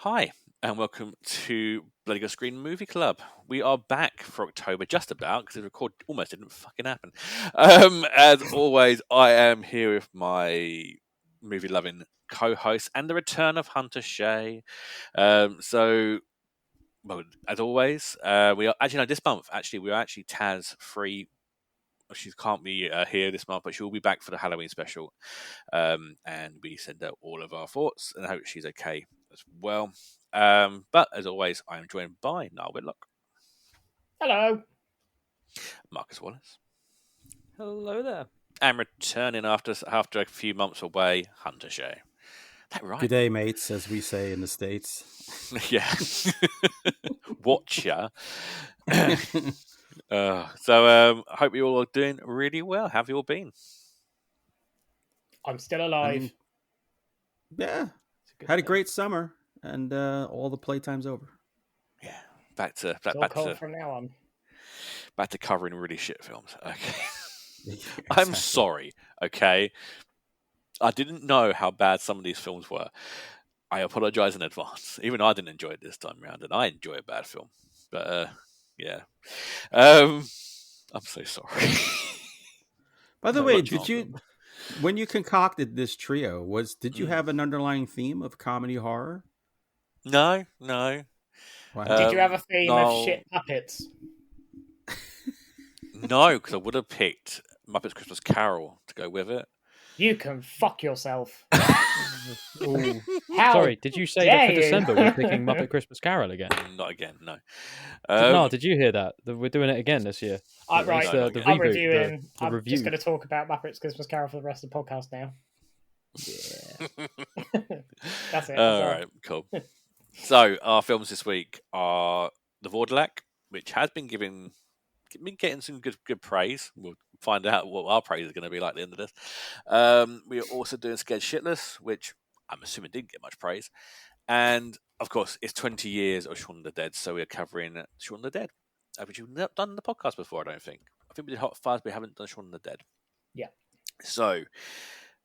Hi, and welcome to Bloody Good Screen Movie Club. We are back for October, just about, because the record almost didn't fucking happen. As always, I am here with my movie-loving co-host and the return of Hunter Shea. Well, as always, we are actually this month. Actually, we are actually Taz free. She can't be here this month, but she will be back for the Halloween special. And we send out all of our thoughts, and I hope she's okay as well. But as always, I am joined by Niall Whitlock. Hello. Marcus Wallace. Hello there. And returning after a few months away, Hunter Shea. That right? Good day, mates, as we say in the States. Yeah. Watch ya. I hope you all are doing really well. How have you all been? I'm still alive. Had a great summer, and all the playtime's over. Yeah, back to from now on. Back to covering really shit films. Okay, Yeah, I'm sorry. Okay, I didn't know how bad some of these films were. I apologize in advance. Even I didn't enjoy it this time around, and I enjoy a bad film. But yeah, I'm so sorry. By the way, when you concocted this trio, did you have an underlying theme of comedy horror? No. Wow. Did you have a theme of shit puppets? No, because I would have picked Muppets Christmas Carol to go with it. You can fuck yourself. Sorry, did you say that for December we're picking Muppet Christmas Carol again? Not again, no. No, did you hear that? We're doing it again this year. Right, the I'm reboot, reviewing. I'm review. just going to talk about Muppets Christmas Carol for the rest of the podcast now. Yeah. That's it. All right, cool. So our films this week are The Vourdalak, which has been getting some good praise. We'll find out what our praise is going to be like at the end of this. We are also doing Scared Shitless, which I'm assuming didn't get much praise. And, of course, it's 20 years of Shaun of the Dead, so we are covering Shaun of the Dead, which we've not done the podcast before, I don't think. I think we did Hot Fuzz, but we haven't done Shaun of the Dead. Yeah. So,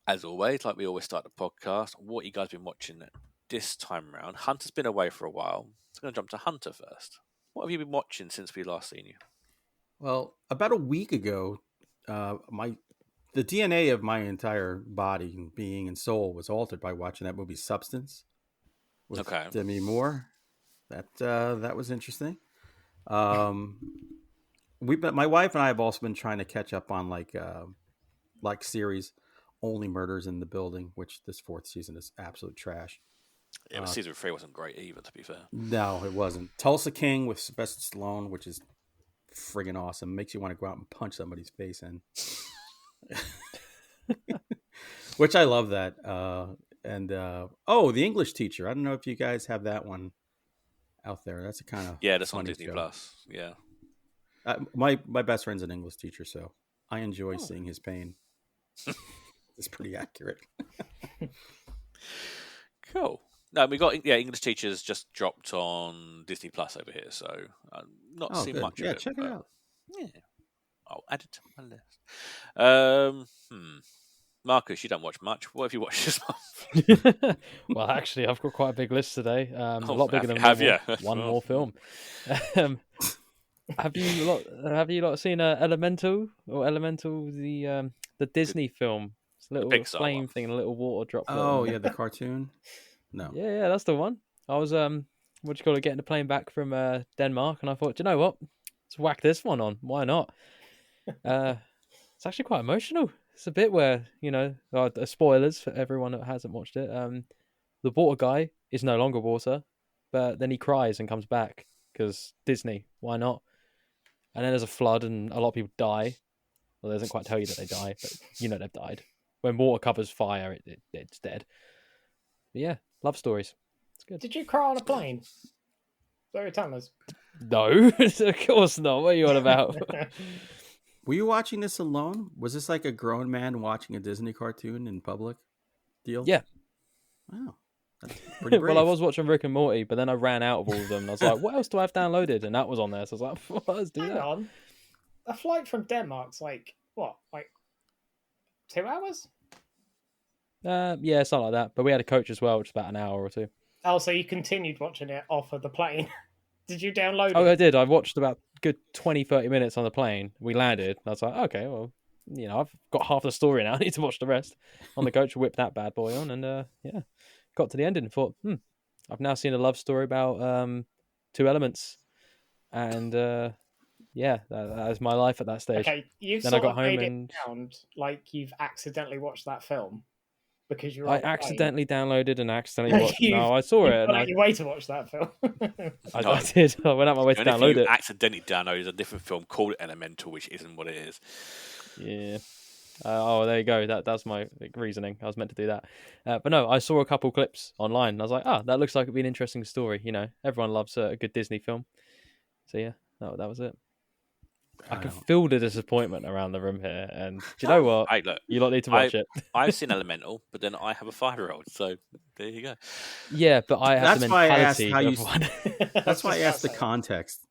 as always, like we always start the podcast, what you guys been watching this time around? Hunter's been away for a while. So I'm going to jump to Hunter first. What have you been watching since we last seen you? Well, about a week ago, the DNA of my entire body and being and soul was altered by watching that movie Substance with Demi Moore. That was interesting. My wife and I have also been trying to catch up on like series Only Murders in the Building, which this fourth season is absolute trash. Yeah, but season 3 wasn't great either, to be fair. No, it wasn't. Tulsa King with Sylvester Stallone, which is friggin' awesome. Makes you want to go out and punch somebody's face in. Which I love that. The English Teacher. I don't know if you guys have that one out there. That's a kind of that's on Disney Plus. Yeah. My best friend's an English teacher, so I enjoy seeing his pain. It's pretty accurate. Cool. No, we got English Teachers just dropped on Disney Plus over here, so I'm not seeing much of it. Yeah, check it out. Yeah, I'll add it to my list. Marcus, you don't watch much. What have you watched this month? Well, actually, I've got quite a big list today. A lot bigger than one more film. Have you lot seen Elemental, the Disney film? It's a little flame thing and a little water drop. Oh, yeah, the cartoon. No. Yeah, that's the one. I was getting the plane back from Denmark, and I thought, you know what? Let's whack this one on. Why not? It's actually quite emotional. It's a bit where, spoilers for everyone that hasn't watched it. The water guy is no longer water, but then he cries and comes back because Disney. Why not? And then there's a flood and a lot of people die. Well, it doesn't quite tell you that they die, but they've died. When water covers fire, it's dead. But yeah, love stories. It's good. Did you cry on a plane? Sorry, telling us. No, of course not. What are you on about? Were you watching this alone? Was this like a grown man watching a Disney cartoon in public? Deal? Yeah. Wow. That's pretty brave. Well, I was watching Rick and Morty, but then I ran out of all of them. And I was like, what else do I have downloaded? And that was on there. So I was like, well, let's do that. Hang on. A flight from Denmark's like 2 hours? Yeah, something like that. But we had a coach as well, which is about an hour or two. Oh, so you continued watching it off of the plane? Did you download Oh, it? I did. I watched about good 20, 30 minutes on the plane. We landed. I was like, okay, well, I've got half the story now. I need to watch the rest. On the coach, whipped that bad boy on, and got to the ending and thought, I've now seen a love story about two elements, and that was my life at that stage. Okay, you've Then I sort got of home made and it sound like you've accidentally watched that film because you're I on the plane. accidentally downloaded and accidentally watched. You've- No, I saw You've it. gone And out your way to watch that film. I No. did. I went out my way to And if download you it. accidentally download a different film called Elemental, which isn't what it is. Yeah. There you go. That's my reasoning. I was meant to do that. But no, I saw a couple clips online. And I was like, that looks like it'd be an interesting story. Everyone loves a good Disney film. So yeah, that was it. I can feel the disappointment around the room here. And do you know what? Hey, look, You lot need to watch it. I've seen Elemental, but then I have a 5-year-old, so there you go. Yeah, but I have the mentality of one. That's why I asked the context.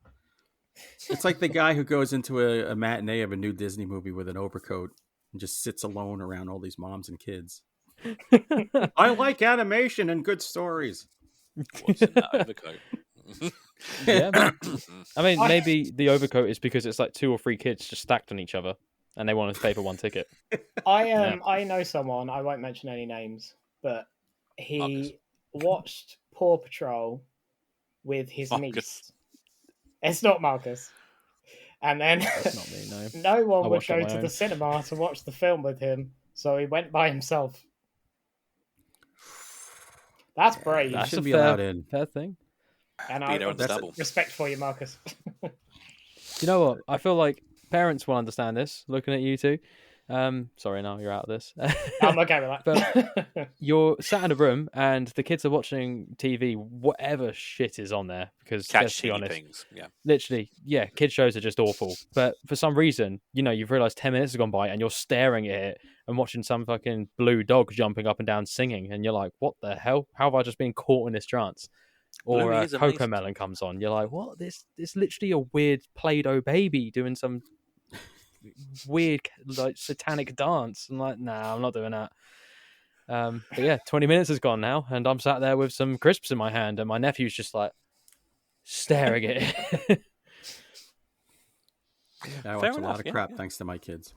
It's like the guy who goes into a matinee of a new Disney movie with an overcoat and just sits alone around all these moms and kids. I like animation and good stories. What's in that overcoat? Yeah, I mean, maybe the overcoat is because it's like 2 or 3 kids just stacked on each other, and they wanted to pay for one ticket. I know someone. I won't mention any names, but he watched Paw Patrol with his niece. It's not Marcus. And then That's not me. no one would watched it on go my to own. the cinema to watch the film with him, so he went by himself. That's brave. That's should a be allowed in. fair thing. And Be there I on the double. respect for you, Marcus. You know what? I feel like parents will understand this. Looking at you two. Sorry, now you're out of this. I'm okay with that. But you're sat in a room and the kids are watching TV, whatever shit is on there. Because let's be honest, things. Yeah. literally, yeah, kids shows are just awful. But for some reason, you've realised 10 minutes has gone by and you're staring at it and watching some fucking blue dog jumping up and down singing, and you're like, what the hell? How have I just been caught in this trance? Or Bluey is Coco amazing. Melon comes on. You're like, what? This literally a weird Play-Doh baby doing some weird like satanic dance. I'm like, nah, I'm not doing that. But yeah, 20 minutes has gone now, and I'm sat there with some crisps in my hand, and my nephew's just like staring at it. I watch a lot of crap thanks to my kids.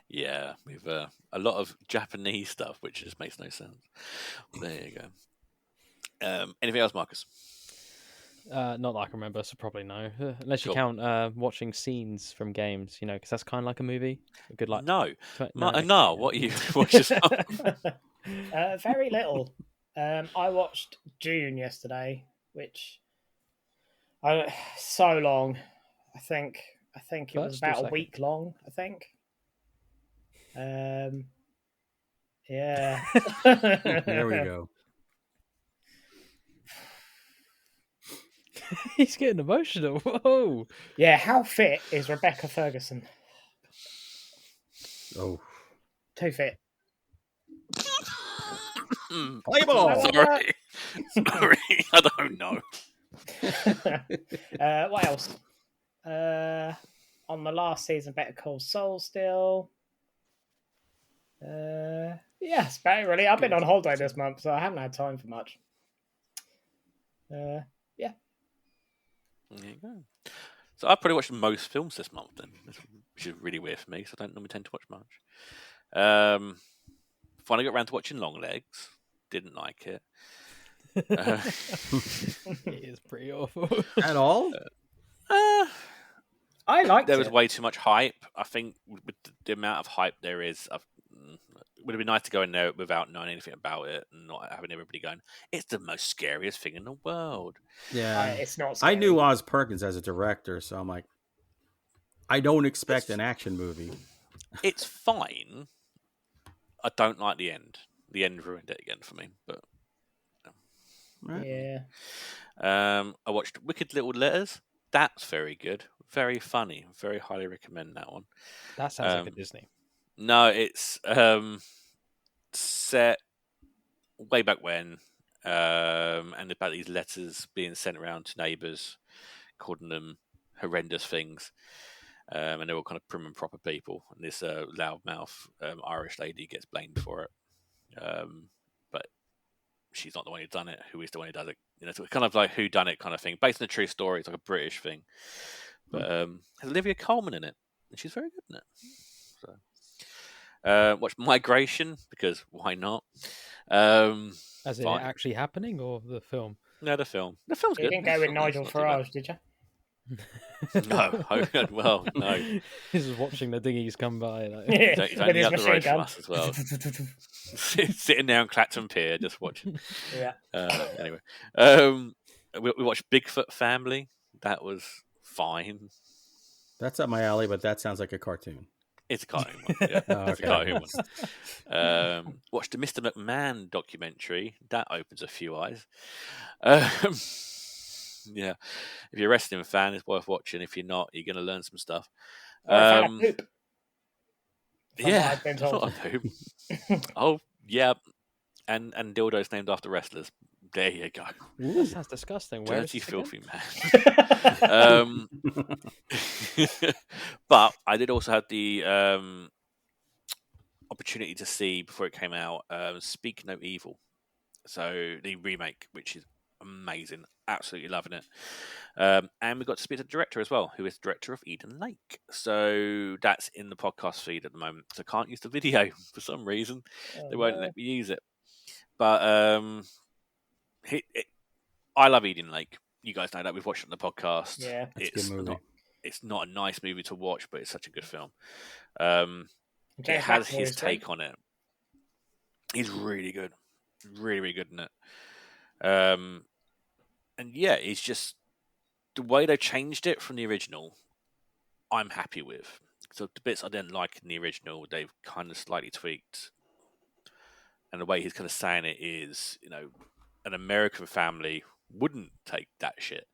Yeah, we've a lot of Japanese stuff, which just makes no sense. There you go. Anything else, Marcus? Not that I can remember, so probably no. Unless you Cool. count watching scenes from games, because that's kind of like a movie. A good like No. okay. No. What you watch yourself? Very little. I watched June yesterday, which so long. I think it was First or about a second? week long. I think. Yeah. There we go. He's getting emotional. Whoa. Yeah. How fit is Rebecca Ferguson? Oh, Too fit. play ball. Sorry, I don't know. What else? On the last season, Better Call Saul still. Yes, about it, really. I've been on holiday this month, so I haven't had time for much. There you go. So I've probably watched most films this month, then, which is really weird for me, because I don't normally tend to watch much. Finally got around to watching Longlegs. Didn't like it. It is pretty awful. At all? I liked There was it. way too much hype. I think with the amount of hype there is, it would have been nice to go in there without knowing anything about it and not having everybody going, it's the most scariest thing in the world. Yeah. It's not. I Scary. knew Oz Perkins as a director, so I'm like, I don't expect an action movie. It's fine. I don't like the end. The end ruined it again for me. But Right. Yeah. I watched Wicked Little Letters. That's very good. Very funny. Very highly recommend that one. That sounds like a Disney. No, it's set way back when, and about these letters being sent around to neighbours, calling them horrendous things, and they're all kind of prim and proper people. And this loudmouth Irish lady gets blamed for it, but she's not the one who done it. Who is the one who does it? You know, so it's kind of like who done it kind of thing, based on a true story. It's like a British thing, but has Olivia Colman in it, and she's very good in it. So, watch Migration because why not? As it actually happening or the film? No, the film. The film's good. You didn't go with Nigel Farage, did you? No, well, no. He's just watching the dinghies come by. Like. Yeah, he's only up the road from us as well. Sitting there on Clacton Pier, just watching. Yeah. Anyway, we watched Bigfoot Family. That was fine. That's up my alley, but that sounds like a cartoon. It's a cartoon one. Yeah, it's a cartoon one. Watched the Mr. McMahon documentary. That opens a few eyes. Yeah, if you're a wrestling fan, it's worth watching. If you're not, you're going to learn some stuff. Poop. Yeah, I thought of poop. Oh, yeah, and dildos named after wrestlers. There you go. Ooh, that's disgusting. Dirty, filthy man. But I did also have the opportunity to see before it came out. Speak No Evil, so the remake, which is amazing, absolutely loving it. And we got to speak to the director as well, who is the director of Eden Lake. So that's in the podcast feed at the moment. So I can't use the video for some reason. They won't let me use it. But I love Eden Lake. You guys know that. We've watched it on the podcast. Yeah, it's not a nice movie to watch, but it's such a good film. It has his take on it. He's really good. Really, really good in it. And yeah, it's just the way they changed it from the original, I'm happy with. So the bits I didn't like in the original, they've kind of slightly tweaked. And the way he's kind of saying it is, you know, an American family wouldn't take that shit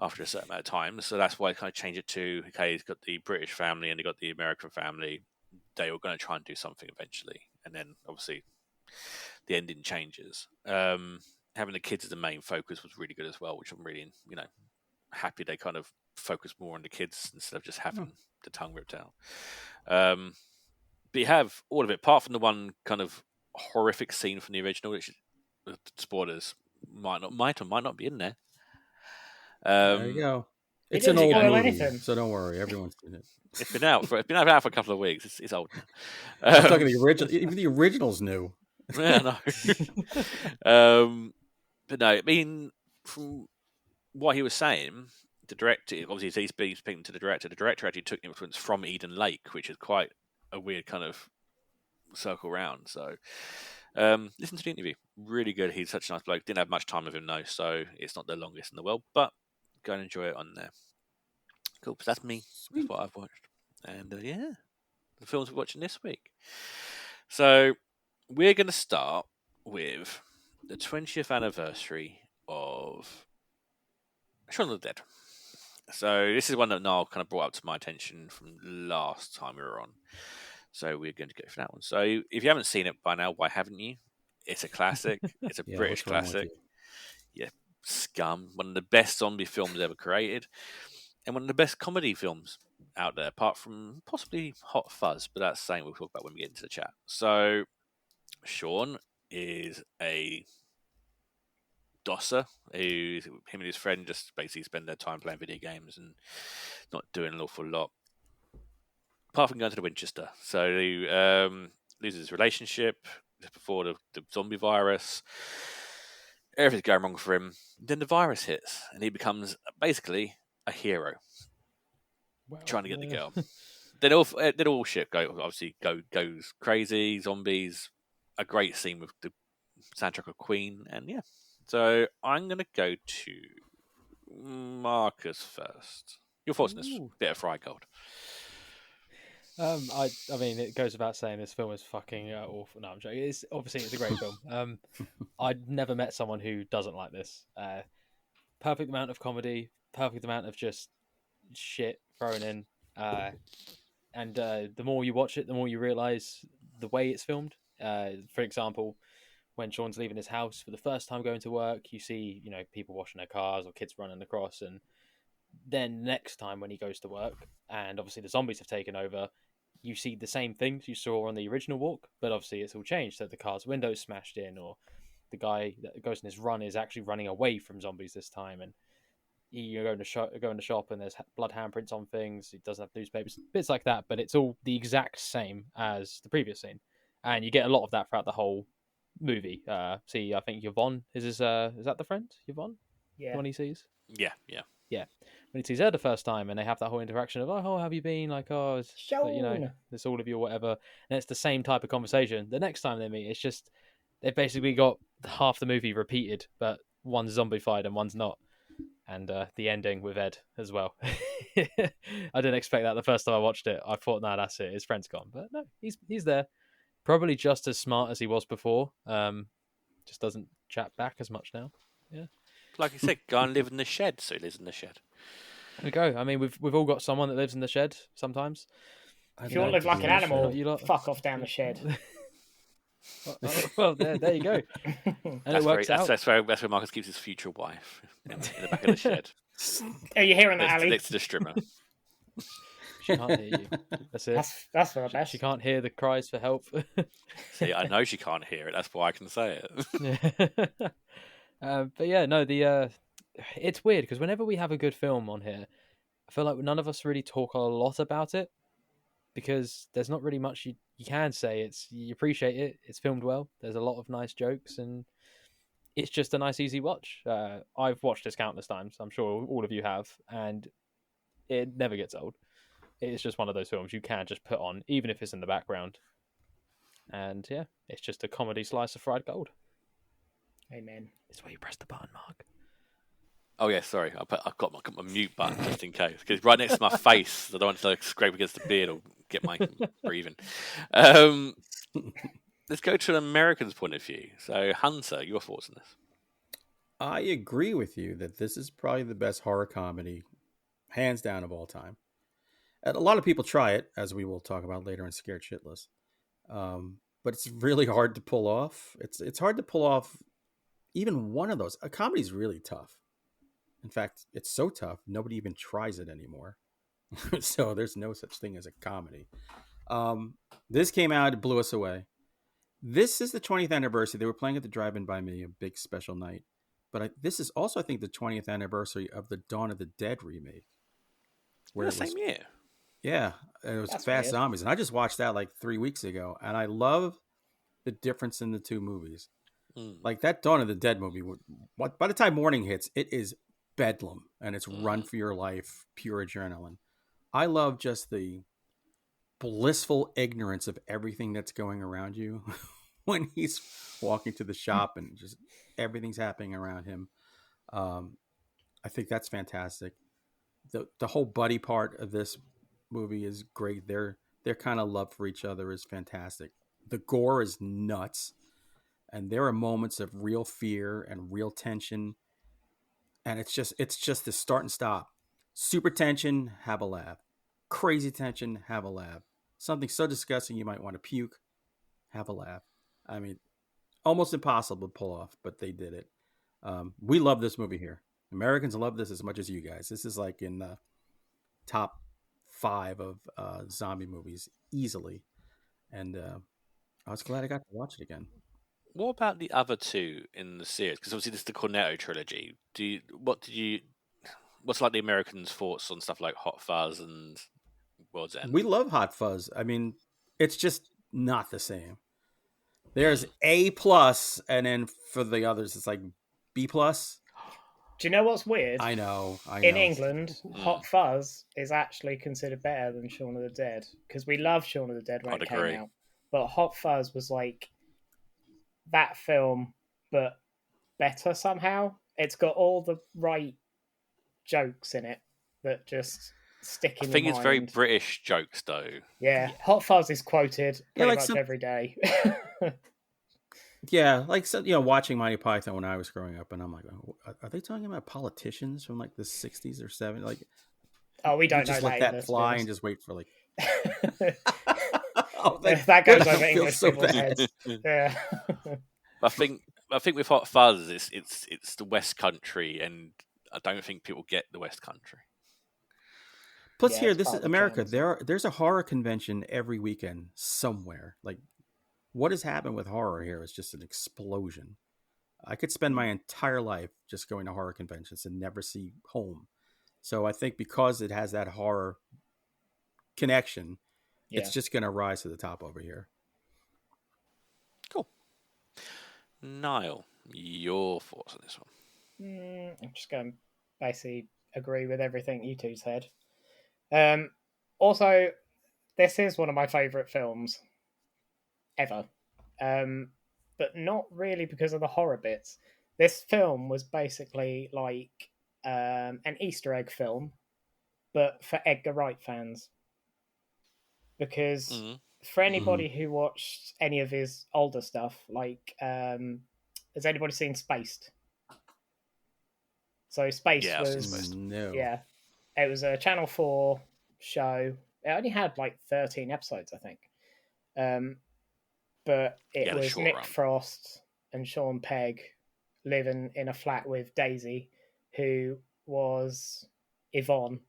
after a certain amount of time. So that's why I kind of changed it to, okay, he's got the British family and he got the American family. They were going to try and do something eventually. And then obviously the ending changes. Having the kids as the main focus was really good as well, which I'm really, you know, happy they kind of focus more on the kids instead of just having the tongue ripped out. But you have all of it, apart from the one kind of horrific scene from the original, which spoilers might or might not be in there. There you go. It's an old movie, so don't worry. Everyone's seen it. It's been out for a couple of weeks. It's old. I'm talking the original. Even the original's new. Yeah, no. But no, I mean, from what he was saying, the director, obviously he's been speaking to the director. The director actually took influence from Eden Lake, which is quite a weird kind of circle round. So listen to the interview. Really good. He's such a nice bloke. Didn't have much time with him though, so it's not the longest in the world, but go and enjoy it on there. Cool. So that's me. That's what I've watched. And yeah, the films we're watching this week. So we're going to start with the 20th anniversary of Shaun of the Dead. So this is one that Niall kind of brought up to my attention from last time we were on. So we're going to go for that one. So if you haven't seen it by now, why haven't you? It's a classic. It's a British classic. Yeah, scum. One of the best zombie films ever created. And one of the best comedy films out there, apart from possibly Hot Fuzz. But that's something we'll talk about when we get into the chat. So Shaun is a dosser who, him and his friend just basically spend their time playing video games and not doing an awful lot. Apart from going to the Winchester. So he loses his relationship just before the zombie virus. Everything's going wrong for him. Then the virus hits and he becomes basically a hero. Trying to get the girl. Then all shit goes crazy. Zombies. A great scene with the soundtrack of Queen. And yeah. So I'm going to go to Marcus first. Your thoughts on this bit of fried gold? I mean, it goes without saying this film is fucking awful. No, I'm joking. It's a great film. I'd never met someone who doesn't like this. Perfect amount of comedy, perfect amount of just shit thrown in. And the more you watch it, the more you realise the way it's filmed. For example, when Shaun's leaving his house for the first time going to work, you see, you know, people washing their cars or kids running across, and then next time when he goes to work, and obviously the zombies have taken over, you see the same things you saw on the original walk, but obviously it's all changed. So the car's windows smashed in, or the guy that goes in his run is actually running away from zombies this time, and you go in the shop and there's blood handprints on things. He doesn't have newspapers, bits like that, but it's all the exact same as the previous scene, and you get a lot of that throughout the whole movie. I think Yvonne is that the friend Yvonne? Yeah. The one he sees. Yeah. When he sees her the first time, and they have that whole interaction of, "Oh, how have you been?" Like, "Oh, it's, Shaun. it's all of you or whatever," and it's the same type of conversation. The next time they meet, it's just they've basically got half the movie repeated, but one's zombified and one's not. And the ending with Ed as well. I didn't expect that the first time I watched it. I thought, "Nah, that's it. His friend's gone." But no, he's there. Probably just as smart as he was before. Just doesn't chat back as much now. Yeah. Like you said, go and live in the shed. So he lives in the shed. There we go. I mean, we've all got someone that lives in the shed sometimes. If you want to live like an animal, fuck off down the shed. Well, there you go. And it works out. That's where Marcus keeps his future wife in the back of the shed. Are you hearing that, Ali? Next to the strimmer. She can't hear you. That's it. That's for the best. She can't hear the cries for help. See, I know she can't hear it. That's why I can say it. But yeah, no, it's weird because whenever we have a good film on here, I feel like none of us really talk a lot about it because there's not really much you can say. You appreciate it. It's filmed well. There's a lot of nice jokes, and it's just a nice, easy watch. I've watched this countless times. I'm sure all of you have, and it never gets old. It's just one of those films you can just put on, even if it's in the background. And yeah, it's just a comedy slice of fried gold. Amen. It's where you press the button, Mark. Oh yeah, sorry. I've got my mute button just in case because it's right next to my face. I don't want to scrape against the beard or get my breathing. Let's go to an American's point of view. So, Hunter, your thoughts on this? I agree with you that this is probably the best horror comedy, hands down, of all time. And a lot of people try it, as we will talk about later in Scared Shitless. But it's really hard to pull off. It's hard to pull off even one of those. A comedy's really tough. In fact, it's so tough, nobody even tries it anymore. So there's no such thing as a comedy. This came out, it blew us away. This is the 20th anniversary. They were playing at the Drive-In by Me, a big special night. But this is also, I think, the 20th anniversary of the Dawn of the Dead remake. Same year. Yeah, it was That's Fast weird. Zombies. And I just watched that like 3 weeks ago. And I love the difference in the two movies. Like that Dawn of the Dead movie, by the time morning hits, it is bedlam. And it's run for your life, pure adrenaline. I love just the blissful ignorance of everything that's going around you when he's walking to the shop and just everything's happening around him. I think that's fantastic. The whole buddy part of this movie is great. Their kind of love for each other is fantastic. The gore is nuts, and there are moments of real fear and real tension. And it's just the start and stop. Super tension, have a laugh. Crazy tension, have a laugh. Something so disgusting you might want to puke, have a laugh. I mean, almost impossible to pull off, but they did it. We love this movie here. Americans love this as much as you guys. This is like in the top 5 of zombie movies easily. And I was glad I got to watch it again. What about the other two in the series? Because obviously this is the Cornetto trilogy. What's like the Americans' thoughts on stuff like Hot Fuzz and World's End? We love Hot Fuzz. I mean, it's just not the same. There's A+, and then for the others, it's like B+. Do you know what's weird? I know. In England, Hot Fuzz is actually considered better than Shaun of the Dead because we love Shaun of the Dead when it came out. But Hot Fuzz was like that film, but better somehow. It's got all the right jokes in it that just stick in your mind. I think it's very British jokes, though. Yeah, Hot Fuzz is quoted pretty much every day. Yeah, like watching Monty Python when I was growing up, and I'm like, are they talking about politicians from like the 60s or 70s? Like, oh, we don't know just let that fly and just wait for like. That goes over English people's heads. Yeah. I think with Hot Fuzz, it's the West Country, and I don't think people get the West Country. Plus, here, this is America. There's a horror convention every weekend somewhere. Like, what has happened with horror here is just an explosion. I could spend my entire life just going to horror conventions and never see home. So I think because it has that horror connection, it's just going to rise to the top over here. Cool. Niall, your thoughts on this one? I'm just going to basically agree with everything you two said. Also, this is one of my favourite films ever. But not really because of the horror bits. This film was basically like an Easter egg film, but for Edgar Wright fans. Because for anybody who watched any of his older stuff, like, has anybody seen Spaced? So Spaced was... No. Yeah. It was a Channel 4 show. It only had like 13 episodes, I think. But it was Nick Frost and Sean Pegg living in a flat with Daisy, who was Yvonne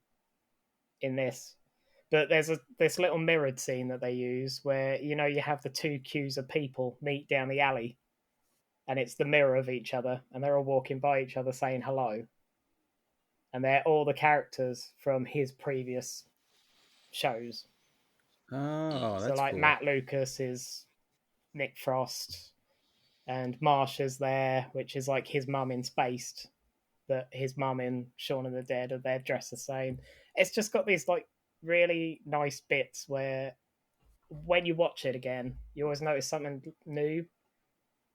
in this. But there's this little mirrored scene that they use where, you know, you have the two queues of people meet down the alley, and it's the mirror of each other, and they're all walking by each other saying hello. And they're all the characters from his previous shows. Oh, that's so like cool. Matt Lucas is Nick Frost, and Marsha's there, which is like his mum in Spaced, but his mum in Shaun of the Dead, and they're dressed the same. It's just got these like really nice bits where when you watch it again, you always notice something new.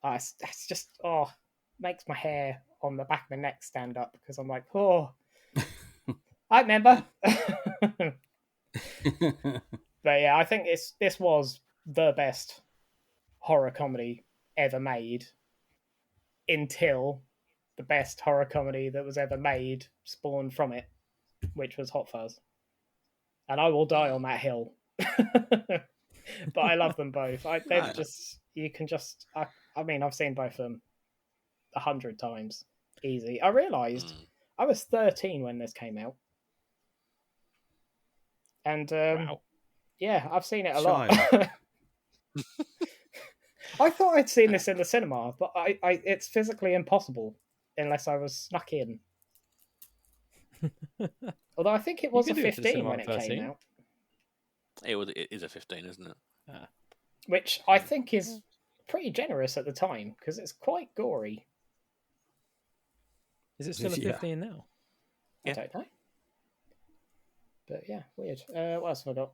It's just, makes my hair on the back of my neck stand up, because I'm like, I remember. But yeah, I think this was the best horror comedy ever made, until the best horror comedy that was ever made spawned from it, which was Hot Fuzz. And I will die on that hill. But I love them both. I've seen both of them 100 times. Easy. I realised I was 13 when this came out. And wow. Yeah, I've seen it a lot. I thought I'd seen this in the cinema, but it's physically impossible unless I was snuck in. Although I think it was a 15 when it came out. It is a 15, isn't it? Which I think is pretty generous at the time, because it's quite gory. Is it still a 15 now? I don't know. But yeah, weird. What else have I got?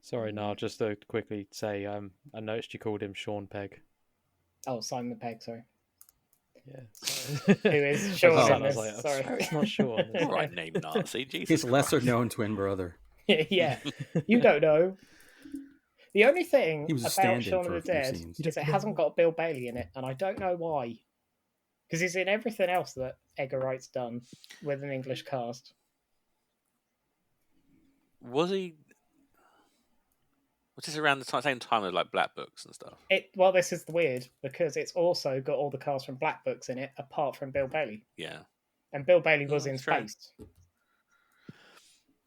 Sorry, Niall, just to quickly say, I noticed you called him Sean Pegg. Oh, Simon Pegg, sorry. Yeah, sorry. Who is Shaun in this? Like, sorry. It's not Shaun. Right name, Nazi. Jesus His Christ. lesser-known twin brother. Yeah, you don't know. The only thing about stand-in Shaun of for the a few Dead scenes. is it hasn't got Bill Bailey in it, and I don't know why. Because he's in everything else that Edgar Wright's done with an English cast. Was this around the same time as like Black Books and stuff? Well, this is weird, because it's also got all the cast from Black Books in it, apart from Bill Bailey. Yeah. And Bill Bailey was in Spaced.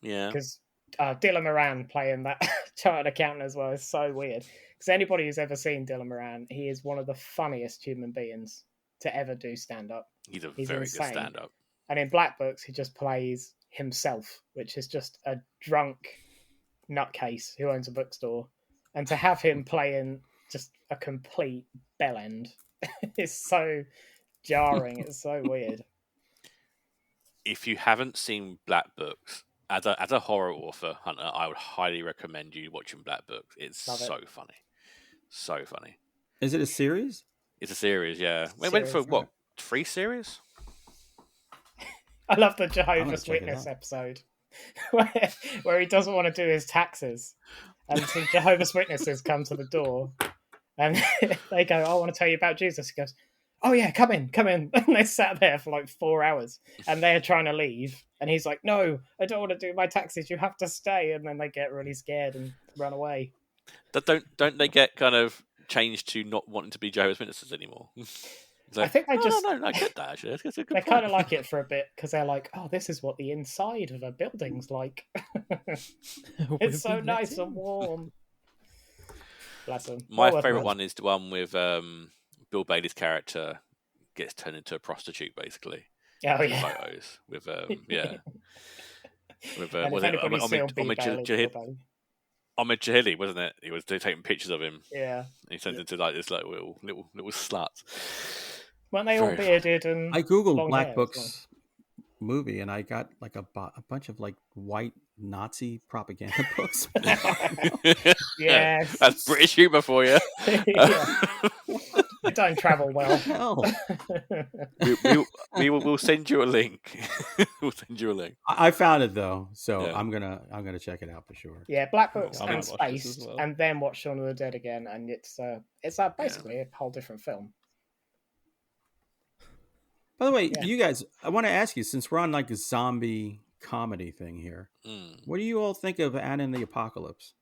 Yeah. Because Dylan Moran playing that chartered accountant as well is so weird. Because anybody who's ever seen Dylan Moran, he is one of the funniest human beings to ever do stand-up. He's very insane. good stand-up. And in Black Books, he just plays himself, which is just a drunk nutcase who owns a bookstore. And to have him playing just a complete bellend is so jarring. It's so weird. If you haven't seen Black Books, as a horror author, Hunter, I would highly recommend you watching Black Books. It's so funny. So funny. Is it a series? It's a series, yeah. We went for, 3 series? I love the Jehovah's Witness episode where he doesn't want to do his taxes. And some Jehovah's Witnesses come to the door and they go, I want to tell you about Jesus. He goes, oh yeah, come in. And they sat there for like 4 hours and they're trying to leave. And he's like, no, I don't want to do my taxes. You have to stay. And then they get really scared and run away. Don't they get kind of changed to not wanting to be Jehovah's Witnesses anymore? I think they No, I get that, actually. That's a good they point. kind of like it for a bit because they're like, oh, this is what the inside of a building's like. It's so nice and warm. Bless them. My favourite one is the one with Bill Bailey's character gets turned into a prostitute, basically. Oh yeah. Photos with with And if anybody's seen Bill Bailey, Ahmed Jahili, wasn't it? He was taking pictures of him. Yeah. And he turned into like this like little slut. Weren't they all bearded and I googled Black hair, Books movie and I got like a bunch of like white Nazi propaganda books. Yes. That's British humor for you. It don't travel well. Hell. We'll send you a link. We'll send you a link. I found it though, so yeah. I'm gonna check it out for sure. Yeah, Black Books and Spaced, well. And then watch Shaun of the Dead again, and it's basically a whole different film. By the way, you guys, I want to ask you, since we're on like a zombie comedy thing here, what do you all think of Anna and the Apocalypse?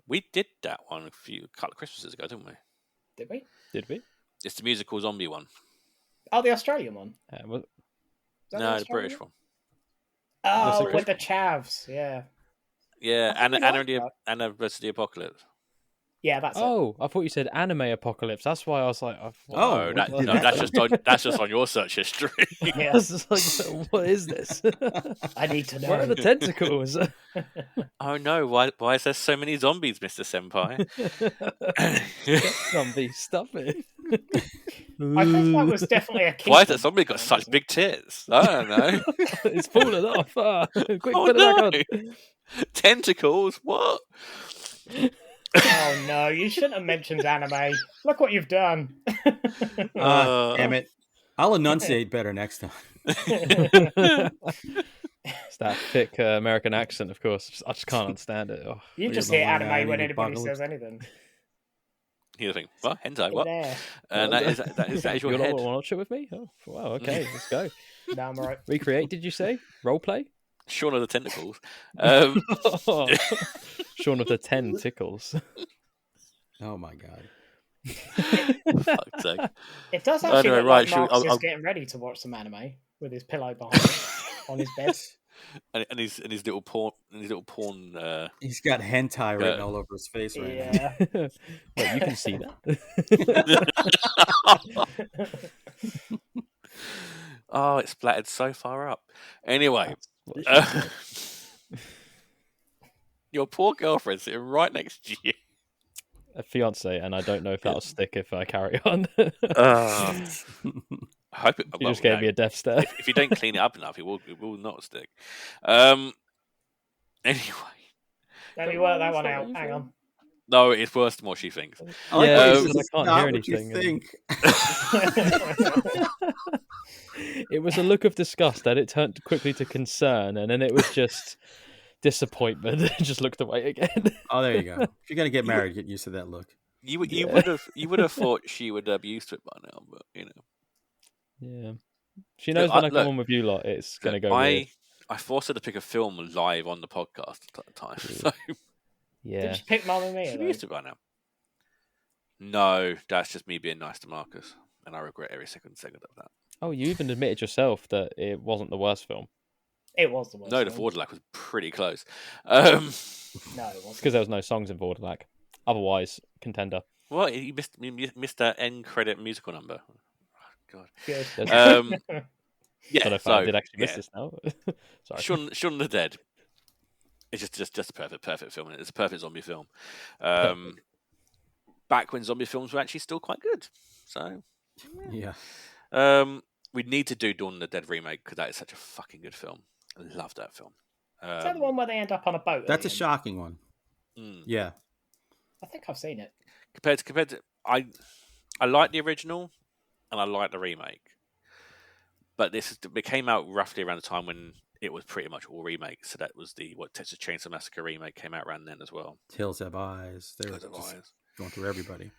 We did that one a couple of Christmases ago, didn't we? Did we? It's the musical zombie one. Oh, the Australian one? No, the British one. Oh, with the chavs, yeah. Yeah, Anna versus the Apocalypse. Yeah, that's it. Oh, I thought you said anime apocalypse. That's why I was like, that's just on your search history. Yeah. I was like, what is this? I need to know. Where are the tentacles? Oh no! Why is there so many zombies, Mr. Senpai? Zombie, stop it! I think that was definitely a key. Why has that zombie got such big tits? I don't know. It's falling off. Quick, put it back on. Tentacles? What? Oh no, you shouldn't have mentioned anime. Look what you've done. Damn it. I'll enunciate better next time. It's that thick American accent, of course. I just can't understand it. Oh, you just hear anime when anybody says anything. You think, what? Hentai, what? And that is your head. You want to watch it with me? Oh, wow, okay, let's go. No, I'm all right. Recreate, did you say? Role play? Shaun of the Tentacles. Shaun of the 10 Tickles. Oh my god. Fuck's sake. It does actually look like Mark's just getting ready to watch some anime with his pillow behind him on his bed. And his little porn. He's got hentai written all over his face right now. Wait, you can see that? Oh, it's splattered so far up. Anyway, your poor girlfriend sitting right next to you. A fiance, and I don't know if that'll stick if I carry on. I hope it. You just gave me a death stare. If you don't clean it up enough, it will not stick. Anyway, let me work that one out. Hang on. No, it's worse than what she thinks. I can't hear anything. It was a look of disgust, and it turned quickly to concern, and then it was just disappointment. Just looked away again. Oh, there you go. If you're gonna get married, get used to that look. You would have thought she would be used to it by now, but you know. Yeah, she knows when I come on with you lot, it's gonna go. I forced her to pick a film live on the podcast at the time. So yeah, did she pick Mamma Mia? She'd be used to it by now. No, that's just me being nice to Marcus, and I regret every second of that. Oh, you even admitted yourself that it wasn't the worst film. It was the worst. No, the Vourdalak was pretty close. No, it wasn't. Because there was no songs in Vourdalak. Otherwise, contender. Well, you missed that end credit musical number. Oh, God. Good. Yeah, I did actually miss this now. Sorry. Shaun of the Dead. It's just a perfect film. It's a perfect zombie film. Back when zombie films were actually still quite good. So, yeah. We need to do Dawn of the Dead remake because that is such a fucking good film. I love that film. Is that the one where they end up on a boat? That's a shocking one. Yeah. I think I've seen it. Compared to I like the original and I like the remake. But it came out roughly around the time when it was pretty much all remakes. So that was the Texas Chainsaw Massacre remake came out around then as well. Hills Have Eyes. They're going through everybody.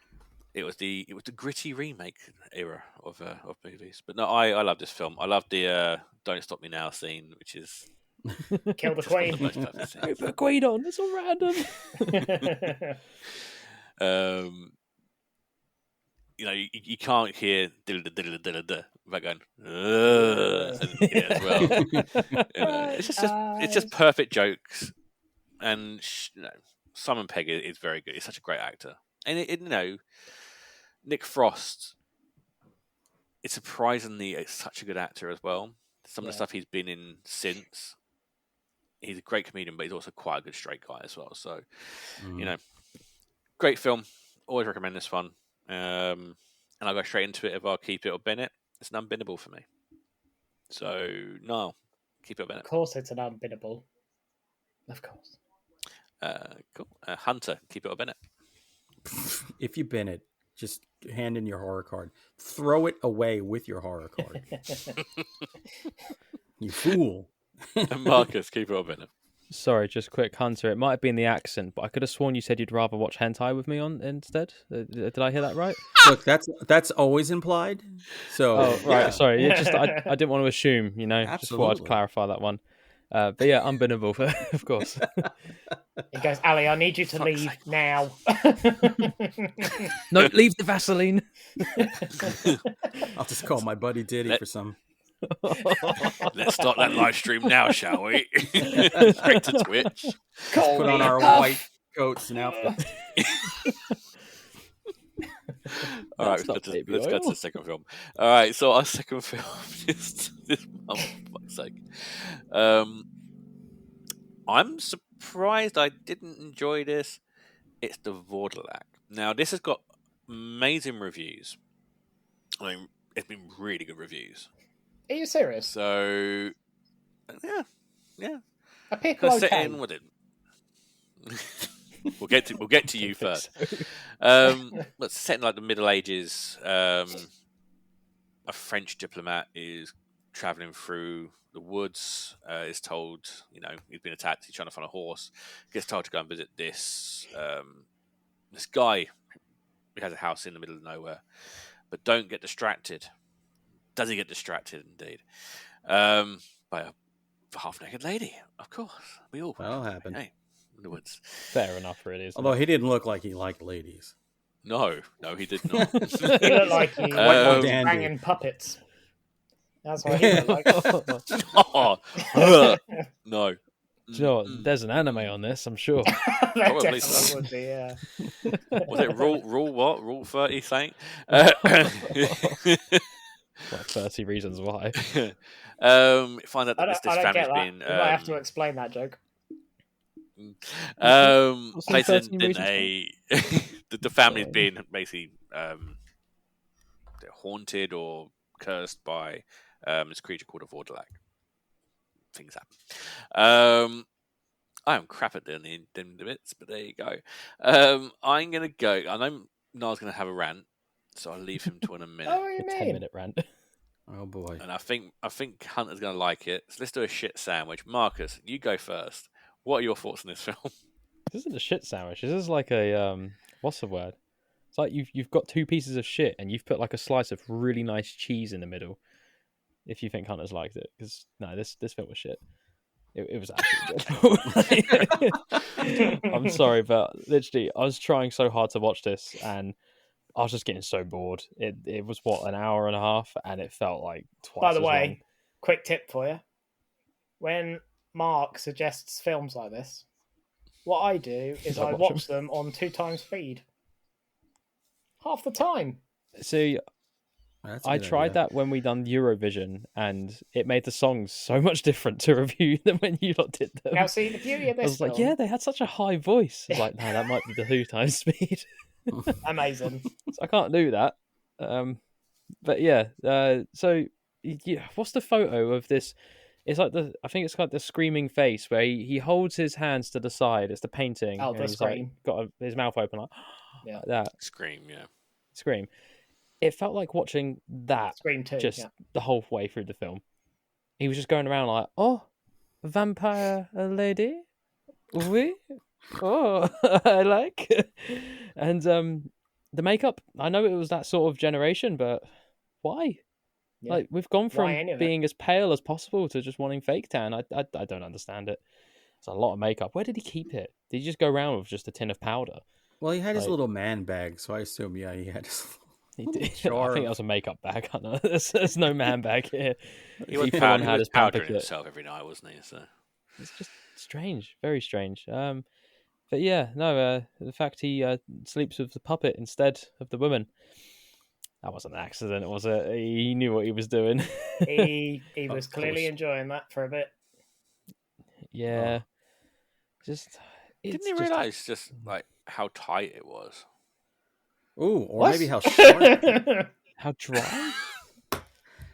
It was the gritty remake era of movies. But no, I love this film. I love the "Don't Stop Me Now" scene, which is kill the queen. Put the queen on. It's all random. You can't hear without going as well. It's just perfect jokes, and Simon Pegg is very good. He's such a great actor, and Nick Frost is surprisingly such a good actor as well. Some of the stuff he's been in since, he's a great comedian, but he's also quite a good straight guy as well. So, great film. Always recommend this one. And I'll go straight into it. If I'll keep it or bin it, it's an unbinnable for me. So, no, keep it or bin it. Of course it's an unbinnable. Of course. Cool. Hunter, keep it or bin it. If you bin it, just hand in your horror card. Throw it away with your horror card. You fool. And Marcus, keep it or bin it. Sorry, just quick, Hunter. It might have been the accent, but I could have sworn you said you'd rather watch hentai with me on instead. Did I hear that right? Look, that's always implied. So, right. Yeah. Sorry, I didn't want to assume. Absolutely. Just thought I'd clarify that one. But yeah, unbinnable, of course. He goes, Ali, I need you to leave now. No, leave the Vaseline. I'll just call my buddy Diddy for some. Let's start that live stream now, shall we? Straight to Twitch. Put on our white coats and outfits. All right, let's go to the second film. All right, so our second film is this month, for fuck's sake. I'm surprised I didn't enjoy this. It's the Vourdalak. Now, this has got amazing reviews. I mean, it's been really good reviews. Are you serious? So, yeah. A pickle okay. We'll get to you first. But set in like the Middle Ages, a French diplomat is traveling through the woods. Is told, he's been attacked. He's trying to find a horse. Gets told to go and visit this guy who has a house in the middle of nowhere. But don't get distracted. Does he get distracted? Indeed, by a half-naked lady. Of course, we all. That'll happen. Hey, in the woods. Fair enough, really. Although he didn't look like he liked ladies. No, he did not. He looked like he was banging puppets. That's what he looked like. No. Do you know what? There's an anime on this, I'm sure. Probably so. Would be, yeah. Was it rule what? Rule 30 saying? Like 30 reasons why. Find out that this family's been. You might have to explain that joke. Placed in the family's been basically haunted or cursed by this creature called a Vourdalak. Things happen. I am crap at doing the bits, but there you go. I'm gonna go. I know Niall's gonna have a rant, so I'll leave him to in a minute. Oh, what do you mean? 10-minute rant. Oh boy. And I think Hunter's gonna like it. So let's do a shit sandwich. Marcus, you go first. What are your thoughts on this film? This isn't a shit sandwich. This is like a what's the word? It's like you've got two pieces of shit and you've put like a slice of really nice cheese in the middle. If you think Hunter's liked it, because no, this film was shit. It was absolutely good. I'm sorry, but literally, I was trying so hard to watch this, and I was just getting so bored. It was an hour and a half, and it felt like twice. By the way, long. Quick tip for you: when Mark suggests films like this, what I do is I watch them on 2 times speed. Half the time. See, I tried that when we done Eurovision, and it made the songs so much different to review than when you lot did them. Now, see, the beauty of this I was like, yeah, they had such a high voice. I was like, no, that might be the 2 times speed. Amazing. So I can't do that. But yeah, so yeah, what's the photo of this? It's like I think it's like the screaming face where he holds his hands to the side. It's the painting. Oh, the Scream. Like, got his mouth open like that. Scream, yeah. Scream. It felt like watching that Scream 2, just the whole way through the film. He was just going around like, oh, vampire lady? Oui? Oh, I like. And the makeup, I know it was that sort of generation, but why? Yeah. Like, we've gone from being as pale as possible to just wanting fake tan. I don't understand it. It's a lot of makeup. Where did he keep it? Did he just go around with just a tin of powder? Well, he had his little man bag, so I assume, he had his... He did. Sure. I think that was a makeup bag. I don't know. There's no man bag here. He was powdering himself every night, wasn't he? So it's just strange, very strange. But yeah, no. The fact he sleeps with the puppet instead of the woman. That wasn't an accident, was it? He knew what he was doing. He was clearly enjoying that for a bit. Yeah. Didn't he realise just like how tight it was? Ooh, or maybe how short. How dry?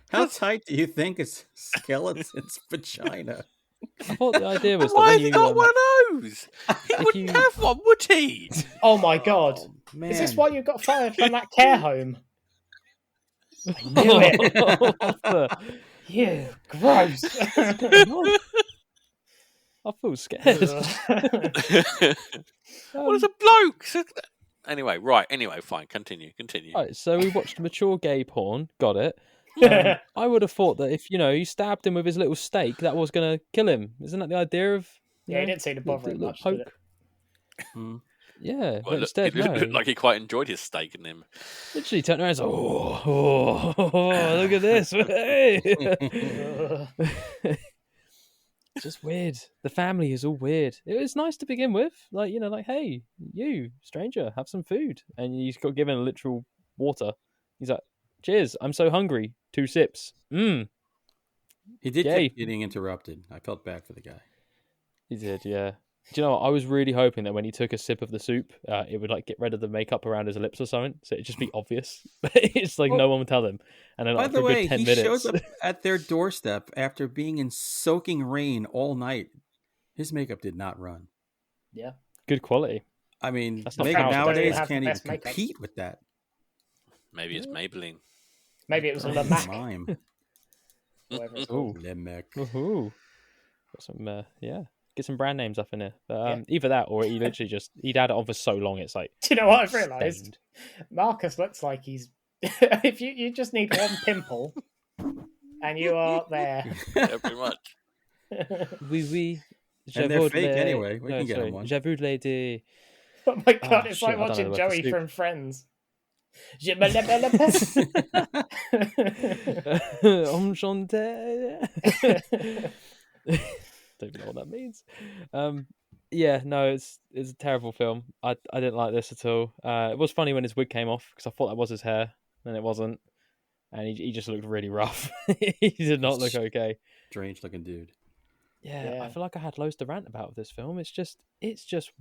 How tight do you think is skeleton's vagina? I thought the idea was why that has he got one of those? He wouldn't have one, would he? Oh my god! Man. Is this why you got fired from that care home? I knew it. You gross. I feel scared. What is a bloke? Anyway, fine. Continue. Right, so we watched mature gay porn. Got it. I would have thought that if you stabbed him with his little stake, that was going to kill him. Isn't that the idea of? Yeah, he didn't seem to bother him much. Did it? Yeah, well, but instead, it looked like he quite enjoyed his steak in him. Literally turned around and was like, oh, look at this. Hey. Just weird. The family is all weird. It was nice to begin with. Like, hey, you, stranger, have some food. And he's got given a literal water. He's like, cheers, I'm so hungry. 2 sips. He did Yay. keep getting interrupted. I felt bad for the guy. He did, yeah. Do you know what? I was really hoping that when he took a sip of the soup, it would like get rid of the makeup around his lips or something, so it'd just be obvious. It's like no one would tell him. And then, By like, the for a way, good 10 he minutes, shows up at their doorstep after being in soaking rain all night. His makeup did not run. Yeah, good quality. I mean, That's not makeup how nowadays have the can't even best makeup. compete with that. Maybe it's Maybelline. maybe it was a Lamac. Mime. Whatever it's Ooh. called. Lemac. Woohoo! Got some, get some brand names up in here. But, either that or he literally he'd had it on for so long it's like. Do you know what I've realised? stained. Marcus looks like he's. If you just need one pimple, and you are there. Yeah, pretty much. Oui. And they're fake anyway. We can get them one. Je voudrais des... Oh my god, it's shit, like I don't watching know about the Joey soup. from Friends. Je me l'appelle pas. Enchanté. Don't even know what that means. Yeah, no, it's a terrible film. I didn't like this at all. It was funny when his wig came off because I thought that was his hair, and it wasn't. And he just looked really rough. He did not look okay. Strange looking dude. Yeah, I feel like I had loads to rant about with this film. It's just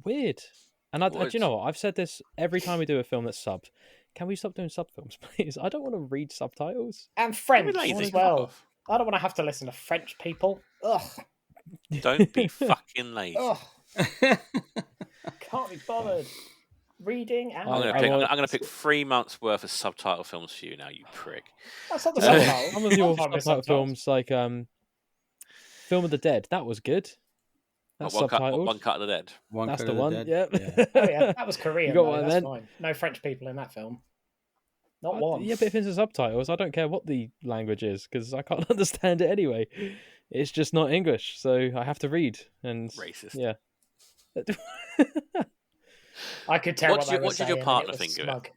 weird. And do you know what? I've said this every time we do a film that's subbed. Can we stop doing sub films, please? I don't want to read subtitles. And French lazy. as well. I don't want to have to listen to French people. Ugh. Don't be fucking lazy. Ugh. Can't be bothered. Reading and... I'm going to pick 3 months worth of subtitle films for you now, you prick. That's not the subtitle. Some of your subtitle films, like Film of the Dead, that was good. That's subtitled. One Cut of the Dead. That's the one. Yep. Yeah. Oh yeah, that was Korean. You got one that's then. fine. No French people in that film. Not one. Yeah, but if it's a subtitles, I don't care what the language is because I can't understand it anyway. It's just not English, so I have to read. And Racist. Yeah. I could tell what did your partner think of it?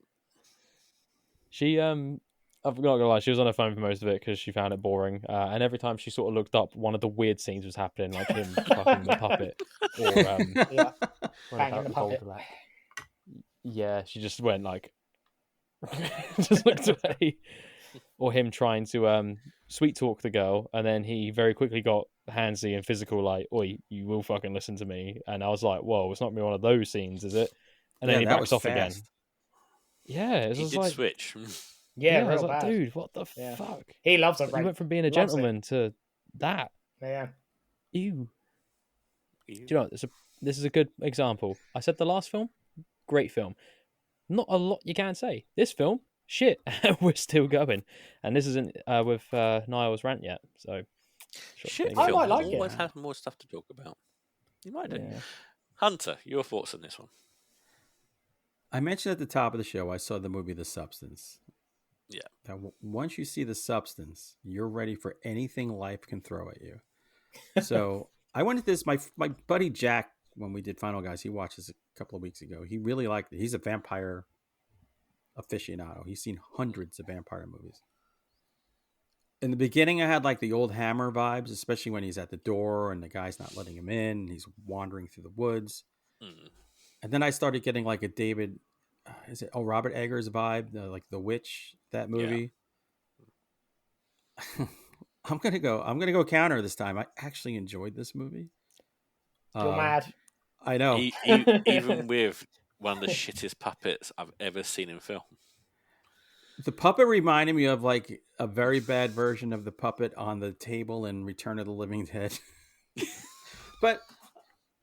She I'm not gonna lie, she was on her phone for most of it because she found it boring. And every time she sort of looked up, one of the weird scenes was happening, like him fucking the puppet, or banging the puppet. Yeah, she just went like, just looked away, or him trying to sweet talk the girl, and then he very quickly got handsy and physical, like, "Oi, you will fucking listen to me." And I was like, "Whoa, it's not gonna be one of those scenes, is it?" And then he backs off again. Yeah, it was like switch. Yeah, I was like, bad. dude, what the fuck? He loves a He went from being a gentleman to that. Yeah. Ew. Do you know what? This is a good example. I said the last film, great film. Not a lot you can say. This film, shit. We're still going, and this isn't with Niall's rant yet. So, shit. I might like it. Always have more stuff to talk about. You might do. Yeah. Hunter, your thoughts on this one? I mentioned at the top of the show, I saw the movie The Substance. Yeah. Now, once you see The Substance, you're ready for anything life can throw at you. So I went to this. My buddy Jack, when we did Final Guys, he watched this a couple of weeks ago. He really liked it. He's a vampire aficionado. He's seen hundreds of vampire movies. In the beginning, I had like the old Hammer vibes, especially when he's at the door and the guy's not letting him in. And he's wandering through the woods. Mm. And then I started getting like a David is it Robert Eggers vibe, like The Witch, that movie. Yeah. I'm gonna go counter this time. I actually enjoyed this movie. You're mad. I know. Even with one of the shittest puppets I've ever seen in film. The puppet reminded me of like a very bad version of the puppet on the table in Return of the Living Dead. But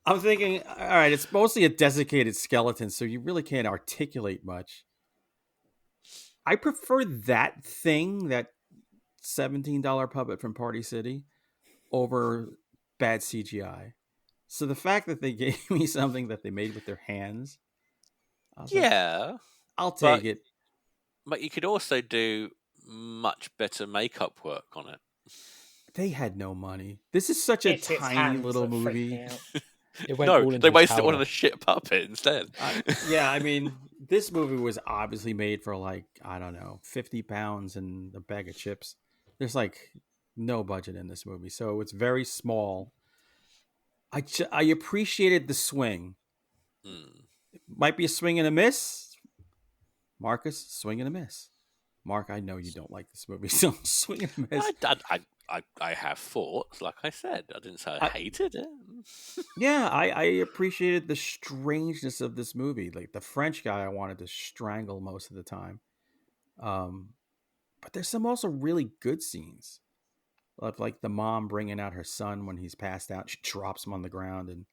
I'm thinking, all right, it's mostly a desiccated skeleton, so you really can't articulate much. I prefer that thing, that $17 puppet from Party City, over bad CGI. So the fact that they gave me something that they made with their hands, I was like, I'll take it. But you could also do much better makeup work on it. They had no money. This is such a tiny little movie. They wasted it on a shit puppet instead. Yeah, I mean, this movie was obviously made for like, I don't know, 50 pounds and a bag of chips. There's like no budget in this movie, so it's very small. I appreciated the swing. It might be a swing and a miss. Marcus, swing and a miss. Mark, I know you don't like this movie, so swing and a miss. I have thoughts, like I said. I didn't say I hated it. Yeah, I appreciated the strangeness of this movie. Like the French guy I wanted to strangle most of the time. But there's some also really good scenes. Like the mom bringing out her son when he's passed out. She drops him on the ground and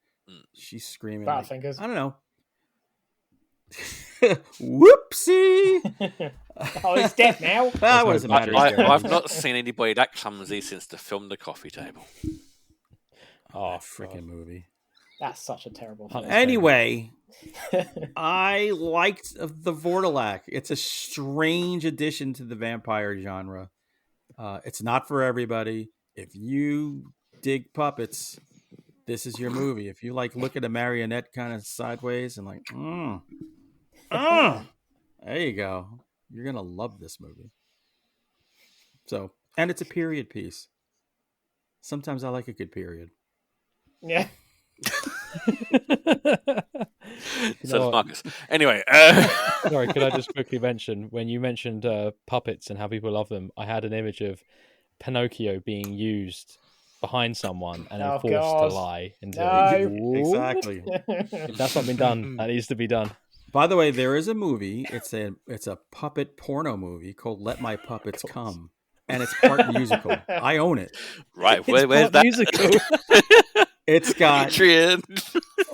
she's screaming. I don't know. Whoopsie! Oh, he's dead now. That wasn't matter. I've not seen anybody that clumsy since to film The Coffee Table. Oh, freaking movie! That's such a terrible film. Anyway, I liked the Vourdalak. It's a strange addition to the vampire genre. It's not for everybody. If you dig puppets, this is your movie. If you like look at a marionette kind of sideways and like, there you go. You're going to love this movie. So, and it's a period piece. Sometimes I like a good period. Yeah. So does Marcus. Anyway. Sorry, could I just quickly mention, when you mentioned puppets and how people love them, I had an image of Pinocchio being used behind someone and then forced to lie. Exactly. If that's not been done, that needs to be done. By the way, there is a movie. It's a puppet porno movie called Let My Puppets Come. And it's part musical. I own it. Right. Where's that? Musical. It's got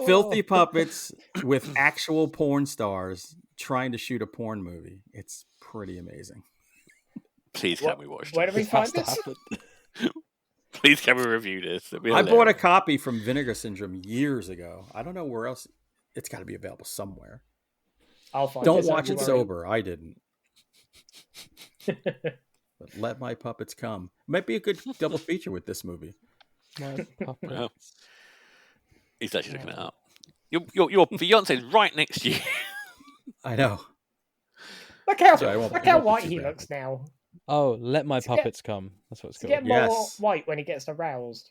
filthy puppets with actual porn stars trying to shoot a porn movie. It's pretty amazing. Please can we watch this? Where do we find this? Please can we review this? I bought a copy from Vinegar Syndrome years ago. I don't know where else. It's got to be available somewhere. I'll find Don't watch it sober. I didn't. But Let My Puppets Come. Might be a good double feature with this movie. Well, he's actually looking it up. Your fiance's right next to you. I know. Look how white he looks now. Oh, Let My Puppets Come. That's what it's called. Get more white when he gets aroused.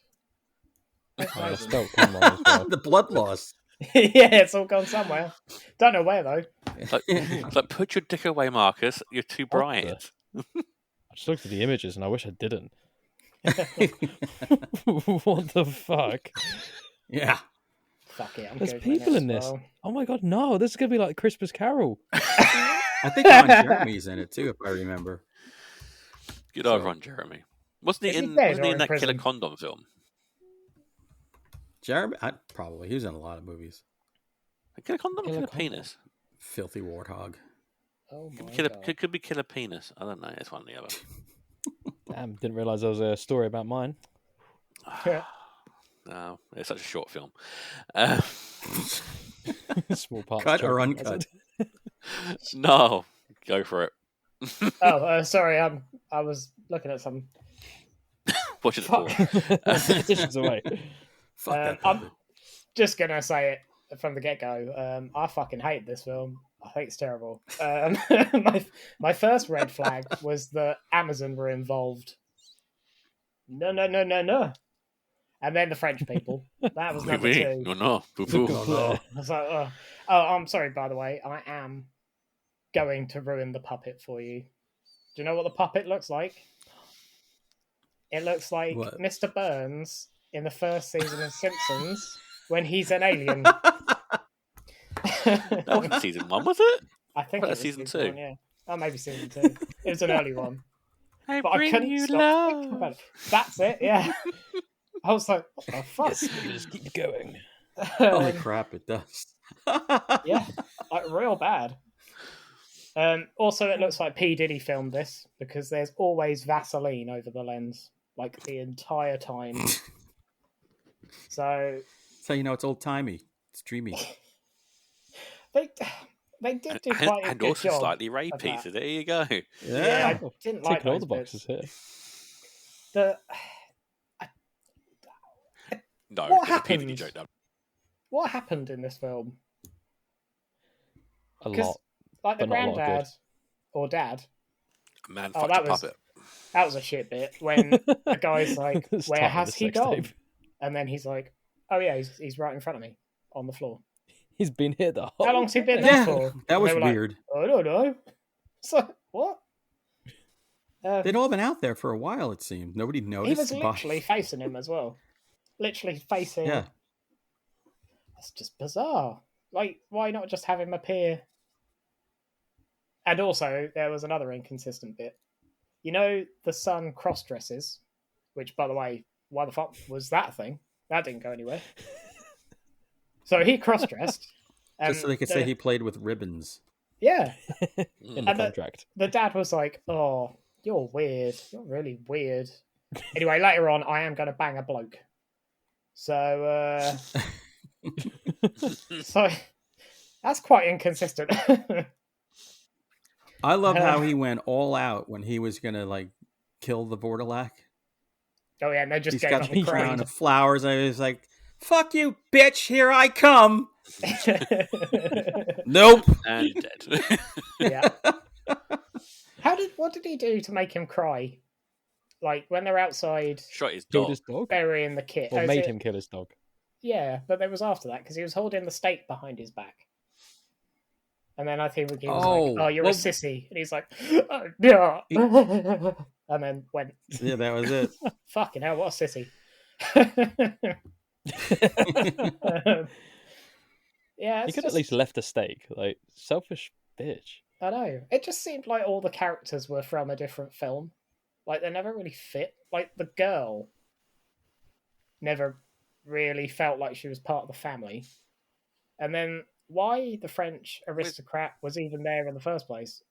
The blood loss. Yeah, it's all gone somewhere. Don't know where though. Like, put your dick away, Marcus. You're too bright. I just looked at the images and I wish I didn't. What the fuck? Yeah. Fuck it. There's people in this. Well. Oh my god, no! This is gonna be like Christmas Carol. I think Ron Jeremy's in it too, if I remember. Good old Ron Jeremy. Wasn't he in that Killer Condom film? Jeremy, probably. He was in a lot of movies. Killer Condom, Killer Penis. Filthy Warthog. Oh my God. Could be Killer Penis. I don't know. It's one or the other. Damn, didn't realise there was a story about mine. No, it's such a short film. Small parts. Cut or uncut? No, go for it. Sorry. I was looking at some. Watch it for. Dishes away. I'm just gonna say it from the get-go. I fucking hate this film. I think it's terrible. My first red flag was that Amazon were involved. No. And then the French people. That was number two. No. I was like, I'm sorry, by the way. I am going to ruin the puppet for you. Do you know what the puppet looks like? It looks like What? Mr. Burns in the first season of Simpsons when he's an alien. That wasn't season 1, was it? I think it was season 2. 1, yeah. Oh, maybe season 2. It was an early one. I But bring I couldn't you stop love. thinking about it. That's it, yeah. I was like, what the fuck? Yes, we just keep going. Holy crap, it does. Yeah, like real bad. Also, it looks like P. Diddy filmed this because there's always Vaseline over the lens, like the entire time. So So you know it's old timey. It's dreamy. they did do quite a and good also job slightly of rapey. that. So there you go. Yeah, I didn't like Ticking all those the boxes bits. here. No, What there's a P. Diddy happened? joke now. What happened in this film? A lot. Like the but not a lot of granddad good. or dad. A man Oh, fucked that a was- puppet. That was a shit bit when the guy's like, It's "Where time has for he the sex gone?" tape. And then he's like, "Oh yeah, he's right in front of me on the floor." He's been here the whole How long's he been time. there Yeah, for? that And was they were like, weird. I don't know. It's like, what? They'd all been out there for a while, it seemed. Nobody He noticed. was the literally body. facing him as well. Literally facing. Yeah. That's just bizarre. Like, why not just have him appear? And also, there was another inconsistent bit. You know, the son cross dresses, which, by the way, why the fuck was that a thing? That didn't go anywhere. So he cross dressed. Just so they could say he played with ribbons. Yeah. In the And contract. The dad was like, "Oh, you're weird. You're really weird." Anyway, later on, I am going to bang a bloke. So, so that's quite inconsistent. I love how he went all out when he was gonna like kill the Vourdalak. Oh yeah, and they just He's gave got up the and crown cried. of flowers. I was like, "Fuck you, bitch! Here I come." Nope. And dead. Yeah. What did he do to make him cry? Like when they're outside Shot his Killed dog. his dog? burying the kid. Or Oh, is made it- him kill his dog? Yeah, but there was after that because he was holding the stake behind his back. And then I think he was like, "Oh, you're a sissy," and he's like, "Oh, yeah," and then went, Yeah, that was it. "Fucking hell, what a sissy!" Yeah, He it's could just, at least left a stake. Like, selfish bitch. I know. It just seemed like all the characters were from a different film. Like they never really fit. Like the girl never really felt like she was part of the family. And then why the French aristocrat was even there in the first place?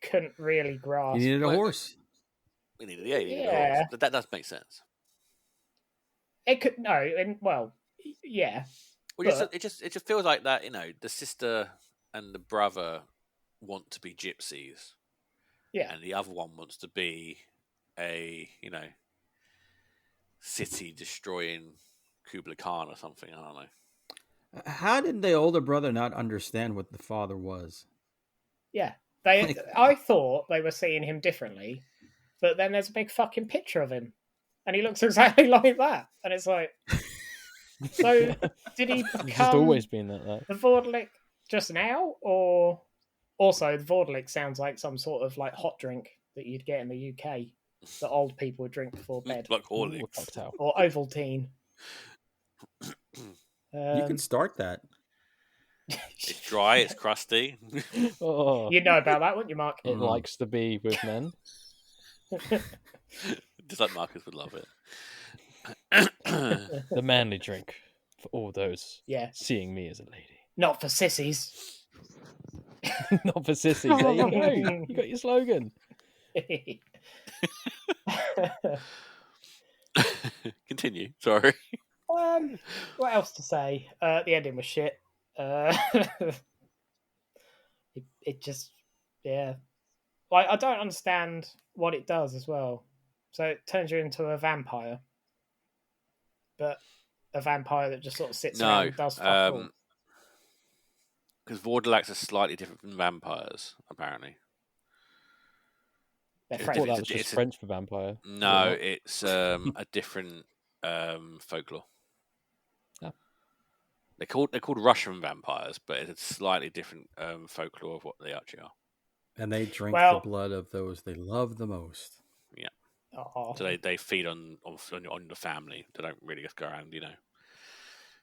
Couldn't really grasp. He needed a Well, horse. We needed, yeah, you needed a Yeah. horse. But that does make sense. It could no, and well, yeah. Well, But- it just feels like that. You know, the sister and the brother want to be gypsies, Yeah. and the other one wants to be a city destroying Kublai Khan or something. I don't know. How did the older brother not understand what the father was? Yeah. I thought they were seeing him differently, but then there's a big fucking picture of him. And he looks exactly like that. And it's like, so did he He's just become always been like that. the Vourdalak just now? Or also, the Vourdalak sounds like some sort of like hot drink that you'd get in the UK that old people would drink before bed. Like Ooh, a Horlicks. cocktail. Or Ovaltine. You can start that. It's dry. It's crusty. Oh, You know about that, wouldn't you, Mark? it likes to be with men. Just like Marcus would love it. The manly drink for all those Yeah. seeing me as a lady. Not for sissies. Not for sissies. There you go. You got your slogan. Continue. Sorry. What else to say? The ending was shit. It just, yeah. Like, I don't understand what it does as well. So it turns you into a vampire. But a vampire that just sort of sits around No. and does fuck all. Because Vourdalaks are slightly different from vampires, apparently. They're I French. thought that was It's just a- French for vampire. No, Or it's a different folklore. Oh. They're called Russian vampires, but it's a slightly different folklore of what they actually are. And they drink the blood of those they love the most. Yeah. Oh. So they feed on the family. They don't really just go around,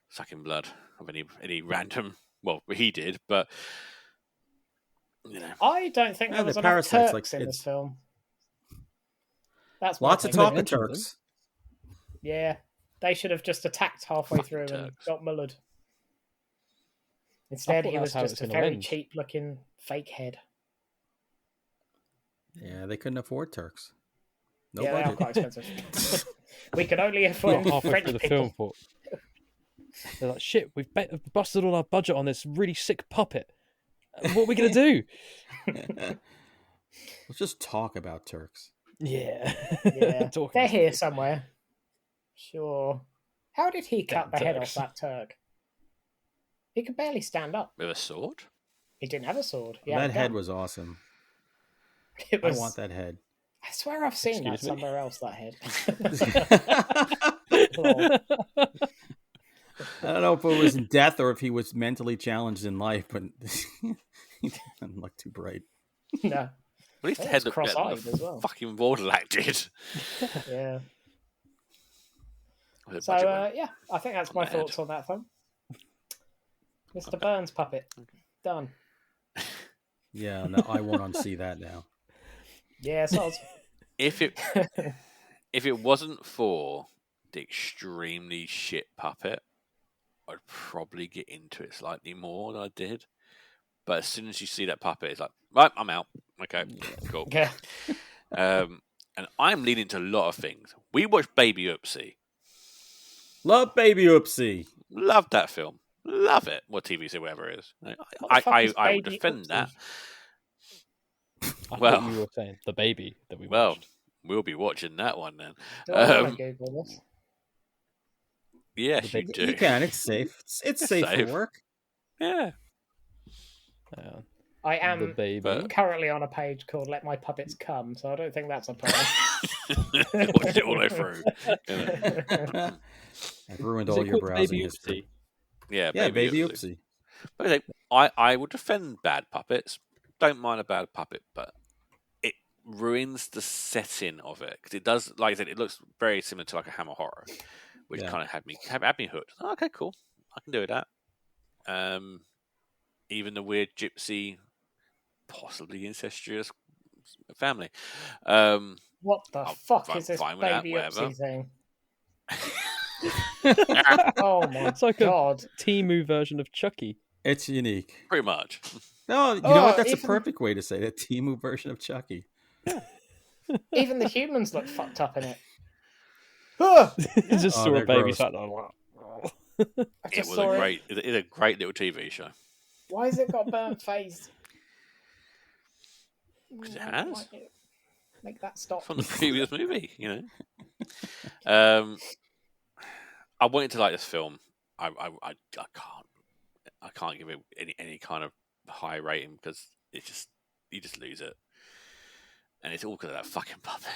sucking blood of any random. Well, he did, but I don't think there was enough Turks in this film. That's lots of talk of Turks. Yeah, they should have just attacked halfway through and got mullered. Instead, he was just a very cheap-looking fake head. Yeah, they couldn't afford Turks. No budget. They are quite expensive. We could only afford French people. Film for. They're like, shit, we've busted all our budget on this really sick puppet. What are we going to do? Let's just talk about Turks. Yeah. They're here somewhere. Sure. How did he cut the head off that Turk? He could barely stand up. With a sword? He didn't have a sword. That head was awesome. I want that head. I swear I've seen that somewhere else, that head. I don't know if it was in death or if he was mentally challenged in life, but he didn't look too bright. No. At least the head looked cross-eyed as well. Fucking Vourdalak did. Yeah. So, I think that's my thoughts on that film. Mr. Burns puppet. Done. Yeah, no, I won't unsee that now. Yeah, so if it wasn't for the extremely shit puppet, I'd probably get into it slightly more than I did. But as soon as you see that puppet, it's like, right, I'm out. Okay, cool. Yeah. And I'm leaning to a lot of things. We watched Baby Oopsie. Love Baby Oopsie. Love that film. Love it. What TV say, whatever it is. I would defend that. I thought you were saying the baby that we watched. We'll be watching that one then. Yes, you do. You can. It's safe. It's safe for work. Yeah. I am currently on a page called "Let My Puppets Come," so I don't think that's a problem. Watch it all the way through. I've ruined all your browsing history. Yeah, Baby Oopsie. I would defend bad puppets. Don't mind a bad puppet, but it ruins the setting of it because it does. Like I said, it looks very similar to like a Hammer horror, which kind of had me hooked. Oh, okay, cool. I can do that. Even the weird gypsy, possibly incestuous family. What the fuck is this Baby Oopsie thing? Oh my it's like god! A Temu version of Chucky. It's unique, pretty much. No, you know what? That's a perfect way to say that. Temu version of Chucky. Yeah. Even the humans look fucked up in it. You just saw a baby sat there. It was a great little TV show. Why has it got burnt face? Because it has. Make that stop. From the previous movie, I wanted to like this film. I can't give it any kind of high rating because you just lose it, and it's all because of that fucking puppet.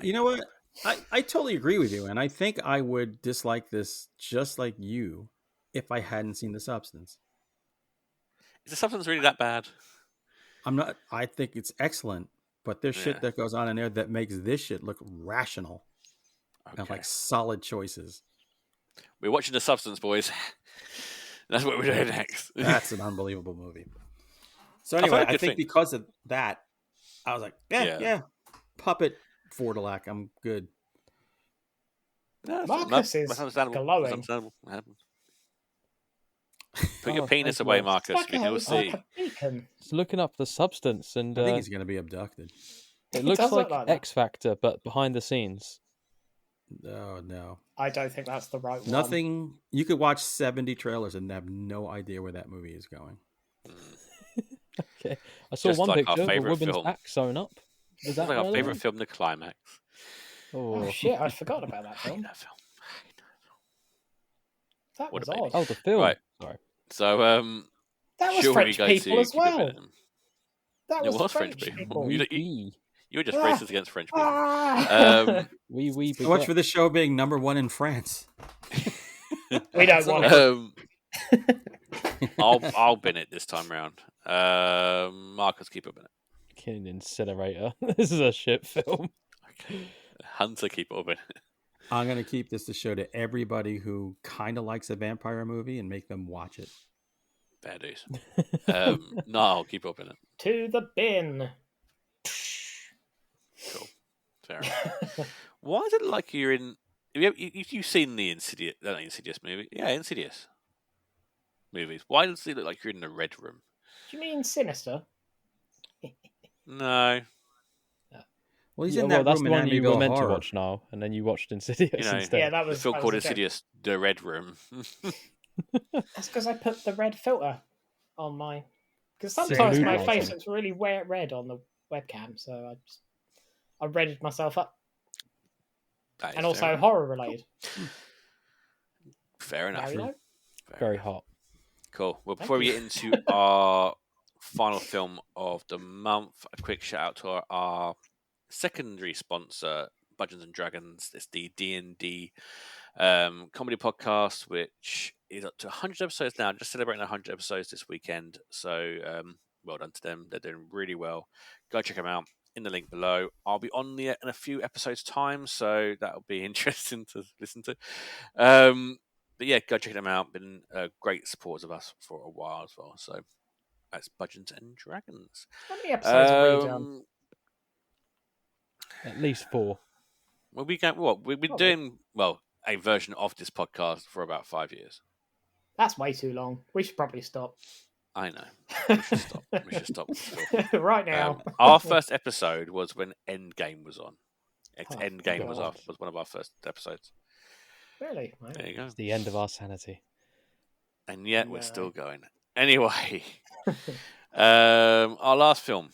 You know what? I totally agree with you, and I think I would dislike this just like you if I hadn't seen The Substance. Is The Substance really that bad? I'm not. I think it's excellent, but there's shit that goes on in there that makes this shit look rational. Okay. And like solid choices. We're watching The Substance, boys. That's what we're doing next. That's an unbelievable movie. So anyway, I think because of that, I was like, yeah. Puppet Vourdalak, I'm good. Yeah, Marcus is glowing. Put your penis away, Marcus. We will see. It's looking up The Substance, and I think he's going to be abducted. It looks like X Factor, but behind the scenes. No. I don't think that's the right one. Nothing. You could watch 70 trailers and have no idea where that movie is going. Okay. I saw one picture of a woman's back sewn up. Is that like our favourite film, The Climax? Oh shit, I forgot about that film. That was odd. Oh, the film. Right. Sorry. So, that was French people as well. That was French people. You were just racist against French people. So much for the show being number one in France. We don't want it. I'll bin it this time round. Marcus, keep up in it. King Incinerator. This is a shit film. Okay. Hunter, keep up in it. I'm gonna keep this to show to everybody who kind of likes a vampire movie and make them watch it. Fair dues. No, I'll keep up in it. To the bin. Cool. Fair enough. Why does it look like you're in? Have you seen the Insidious? Not Insidious movie. Yeah, Insidious movies. Why does it look like you're in the Red Room? Do you mean Sinister? No. Well, he's in that that's room the in one you were Amityville meant Horror. to watch now, and then you watched Insidious instead. Yeah, that was the film that called was a joke. Insidious: The Red Room. That's because I put the red filter on my. Because sometimes Blue my lighting. face looks really red on the webcam, so I readied myself up, That is and also fair enough. horror related. Fair enough. Now you know. Very hot. Cool. Well, Thank before we you. get into our final film of the month, a quick shout out to our secondary sponsor, Dungeons and Dragons. It's the D&D comedy podcast, which is up to 100 episodes now. Just celebrating 100 episodes this weekend. So well done to them. They're doing really well. Go check them out in the link below. I'll be on there in a few episodes' time, so that'll be interesting to listen to. But yeah, go check them out. Been great supporters of us for a while as well. So that's Dungeons and Dragons. How many episodes have we done? At least 4. Well, we've been doing a version of this podcast for about 5 years. That's way too long. We should probably stop. I know. We should stop. Right now. Our first episode was when Endgame was on. Oh, Endgame was God. one of our first episodes. Really? Wow. There you go. It's the end of our sanity. And yet we're No. still going. Anyway, our last film,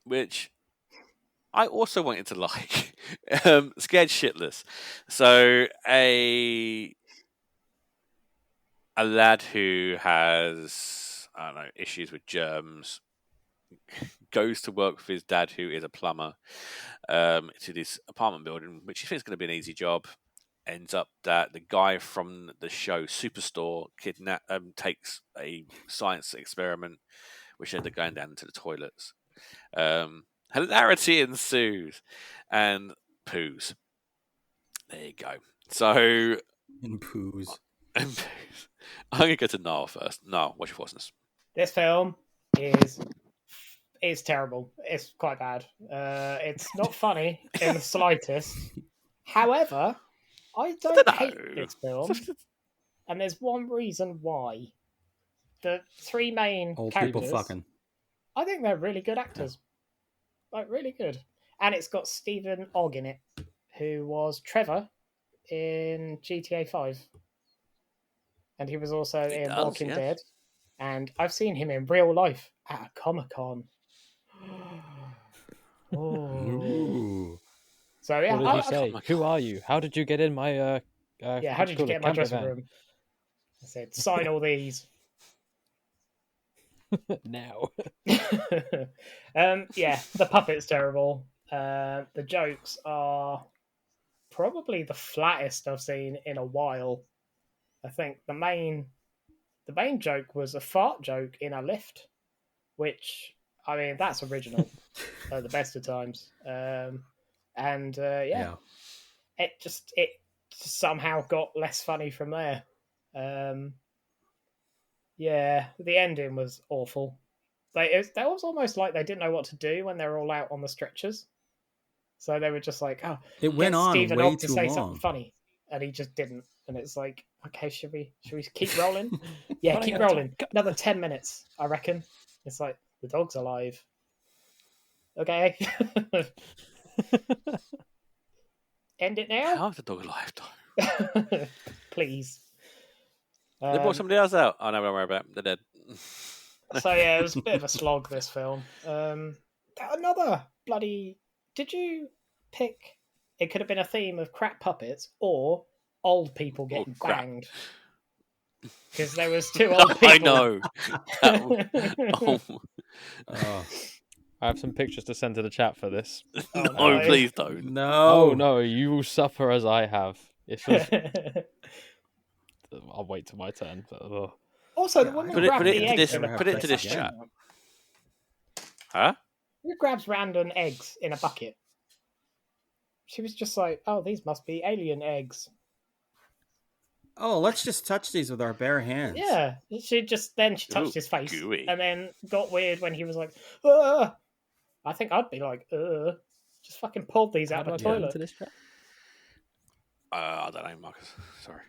which I also wanted to like, Scared Shitless. So a lad who has, I don't know, issues with germs goes to work with his dad, who is a plumber, to this apartment building, which he thinks is going to be an easy job. Ends up that the guy from the show Superstore takes a science experiment, which ended up going down into the toilets. Hilarity ensues and poos. There you go. So And poos. I'm going to go to Niall first. Niall, what's your thoughts? This film is terrible. It's quite bad. It's not funny in the slightest. However, I don't hate this film, and there's one reason why. The 3 main Old characters, people fucking. I think they're really good actors. Like, really good. And it's got Stephen Ogg in it, who was Trevor in GTA 5. And he was also in Walking Dead. And I've seen him in real life at a Comic-Con. Ooh. So, yeah. What did he say? Who are you? How did you get in my yeah, how did you get in my dressing room? I said, sign all these. Now. Yeah, the puppet's terrible. The jokes are probably the flattest I've seen in a while. I think the main joke was a fart joke in a lift, which, I mean, that's original at the best of times. Yeah, it just somehow got less funny from there. Yeah, the ending was awful. That was almost like they didn't know what to do when they were all out on the stretchers. So they were just like, "Oh, it went on Stephen way Ogg to too say long. something funny," and he just didn't. And it's like, okay, should we keep rolling? Yeah, keep rolling. Another 10 minutes, I reckon. It's like the dog's alive. Okay. End it now. How's the dog alive, though? Please. They brought somebody else out. Oh, no, don't worry about it. They're dead. So, yeah, it was a bit of a slog, this film. Another bloody... Did you pick... It could have been a theme of crap puppets or old people getting banged. Because there was 2 old people. I know. I have some pictures to send to the chat for this. Oh, no, please don't. No. Oh, no, you will suffer as I have. It's just... I'll wait till my turn. But, Also, the woman grabbed the eggs. Put it into this chat. Huh? Who grabs random eggs in a bucket? She was just like, "Oh, these must be alien eggs." Oh, let's just touch these with our bare hands. Yeah, she touched his face, gooey. and then got weird when he was like, "Ugh." I think I'd be like, "Ugh." Just fucking pulled these out of the toilet. Into this chat? I don't know, Marcus. Sorry.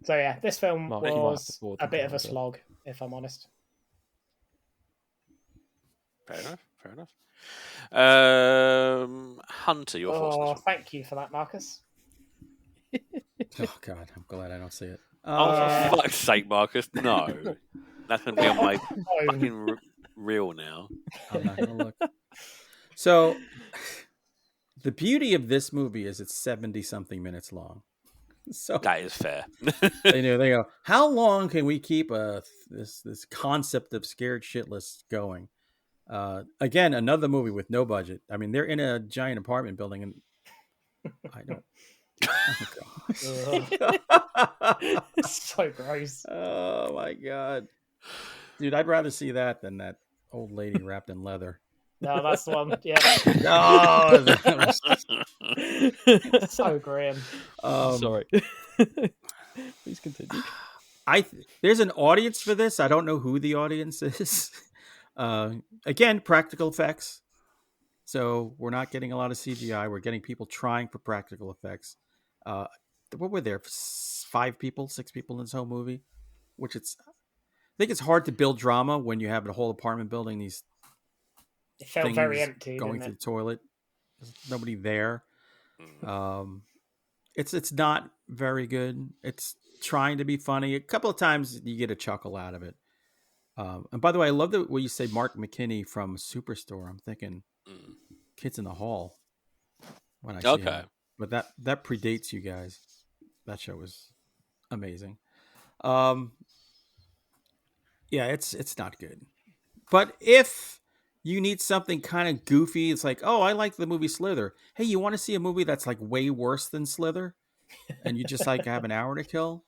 So yeah, this film Mark, was a bit of a slog, if I'm honest. Fair enough. Hunter, your thoughts on this one? Thank you for that, Marcus. Oh God, I'm glad I don't see it. For fuck's sake, Marcus! No, that's going to be on my fucking reel now. I'm not going to look. So, the beauty of this movie is it's 70-something minutes long. So that is fair. they go, how long can we keep this concept of Scared Shitless going? Again, another movie with no budget. I mean, they're in a giant apartment building, and I don't. So gross. Oh my God, dude! I'd rather see that than that old lady wrapped in leather. No, that's the one. Yeah. No, that was so grim. Sorry. Please continue. There's an audience for this. I don't know who the audience is. Again, practical effects. So we're not getting a lot of CGI. We're getting people trying for practical effects. What were there? 6 people in this whole movie, I think it's hard to build drama when you have a whole apartment building. It felt very empty. Going to the toilet. There's nobody there. It's not very good. It's trying to be funny. A couple of times you get a chuckle out of it. And by the way, I love the way you say Mark McKinney from Superstore. I'm thinking Kids in the Hall when I see him. But that predates you guys. That show was amazing. Yeah, it's not good. But if you need something kind of goofy, it's like, oh, I like the movie Slither. Hey, you want to see a movie that's like way worse than Slither? And you just like have an hour to kill?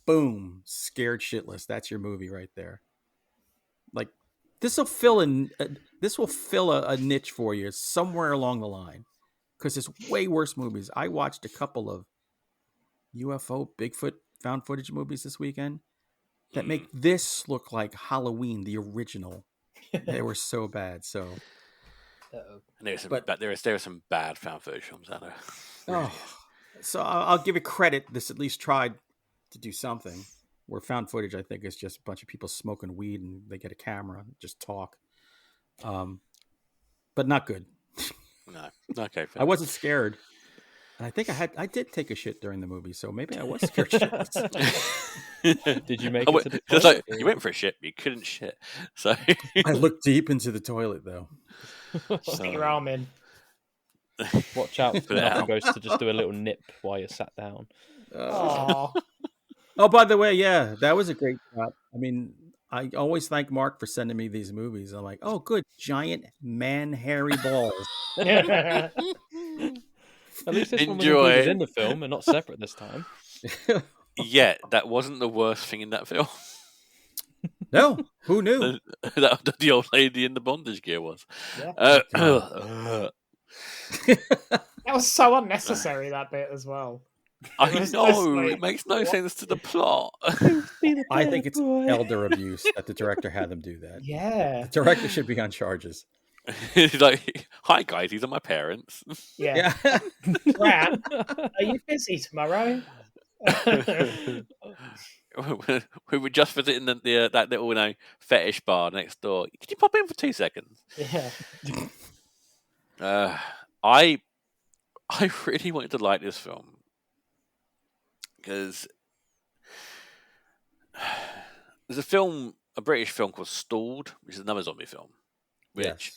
Boom, Scared Shitless. That's your movie right there. Like this will fill a niche for you somewhere along the line. Because there's way worse movies. I watched a couple of UFO, Bigfoot, found footage movies this weekend that make this look like Halloween, the original. They were so bad. So, and there are some bad found footage films out there. Really. So I'll give it credit. This at least tried to do something. Where found footage, I think, is just a bunch of people smoking weed and they get a camera and just talk. But not good. No. Okay. I wasn't scared. And I think I did take a shit during the movie, so maybe I was scared shitless. Did you make it to the toilet? Like, you went for a shit, but you couldn't shit. So I looked deep into the toilet, though. Stick your arm in. Watch out for nothing goes to just do a little nip while you're sat down. Oh, by the way, yeah, that was a great shot. I mean, I always thank Mark for sending me these movies. I'm like, oh, good, giant man hairy balls. At least this one was included in the film and not separate this time. Yeah, that wasn't the worst thing in that film. No, who knew? The old lady in the bondage gear was. Yeah. That was so unnecessary, that bit as well. I know, it makes no sense to the plot. I think it's elder abuse that the director had them do that. Yeah. The director should be on charges. He's like, hi guys, these are my parents. Yeah. Brad, are you busy tomorrow? We were just visiting that little fetish bar next door. Could you pop in for 2 seconds? Yeah. I really wanted to like this film because there's a British film called Stalled, which is another zombie film, which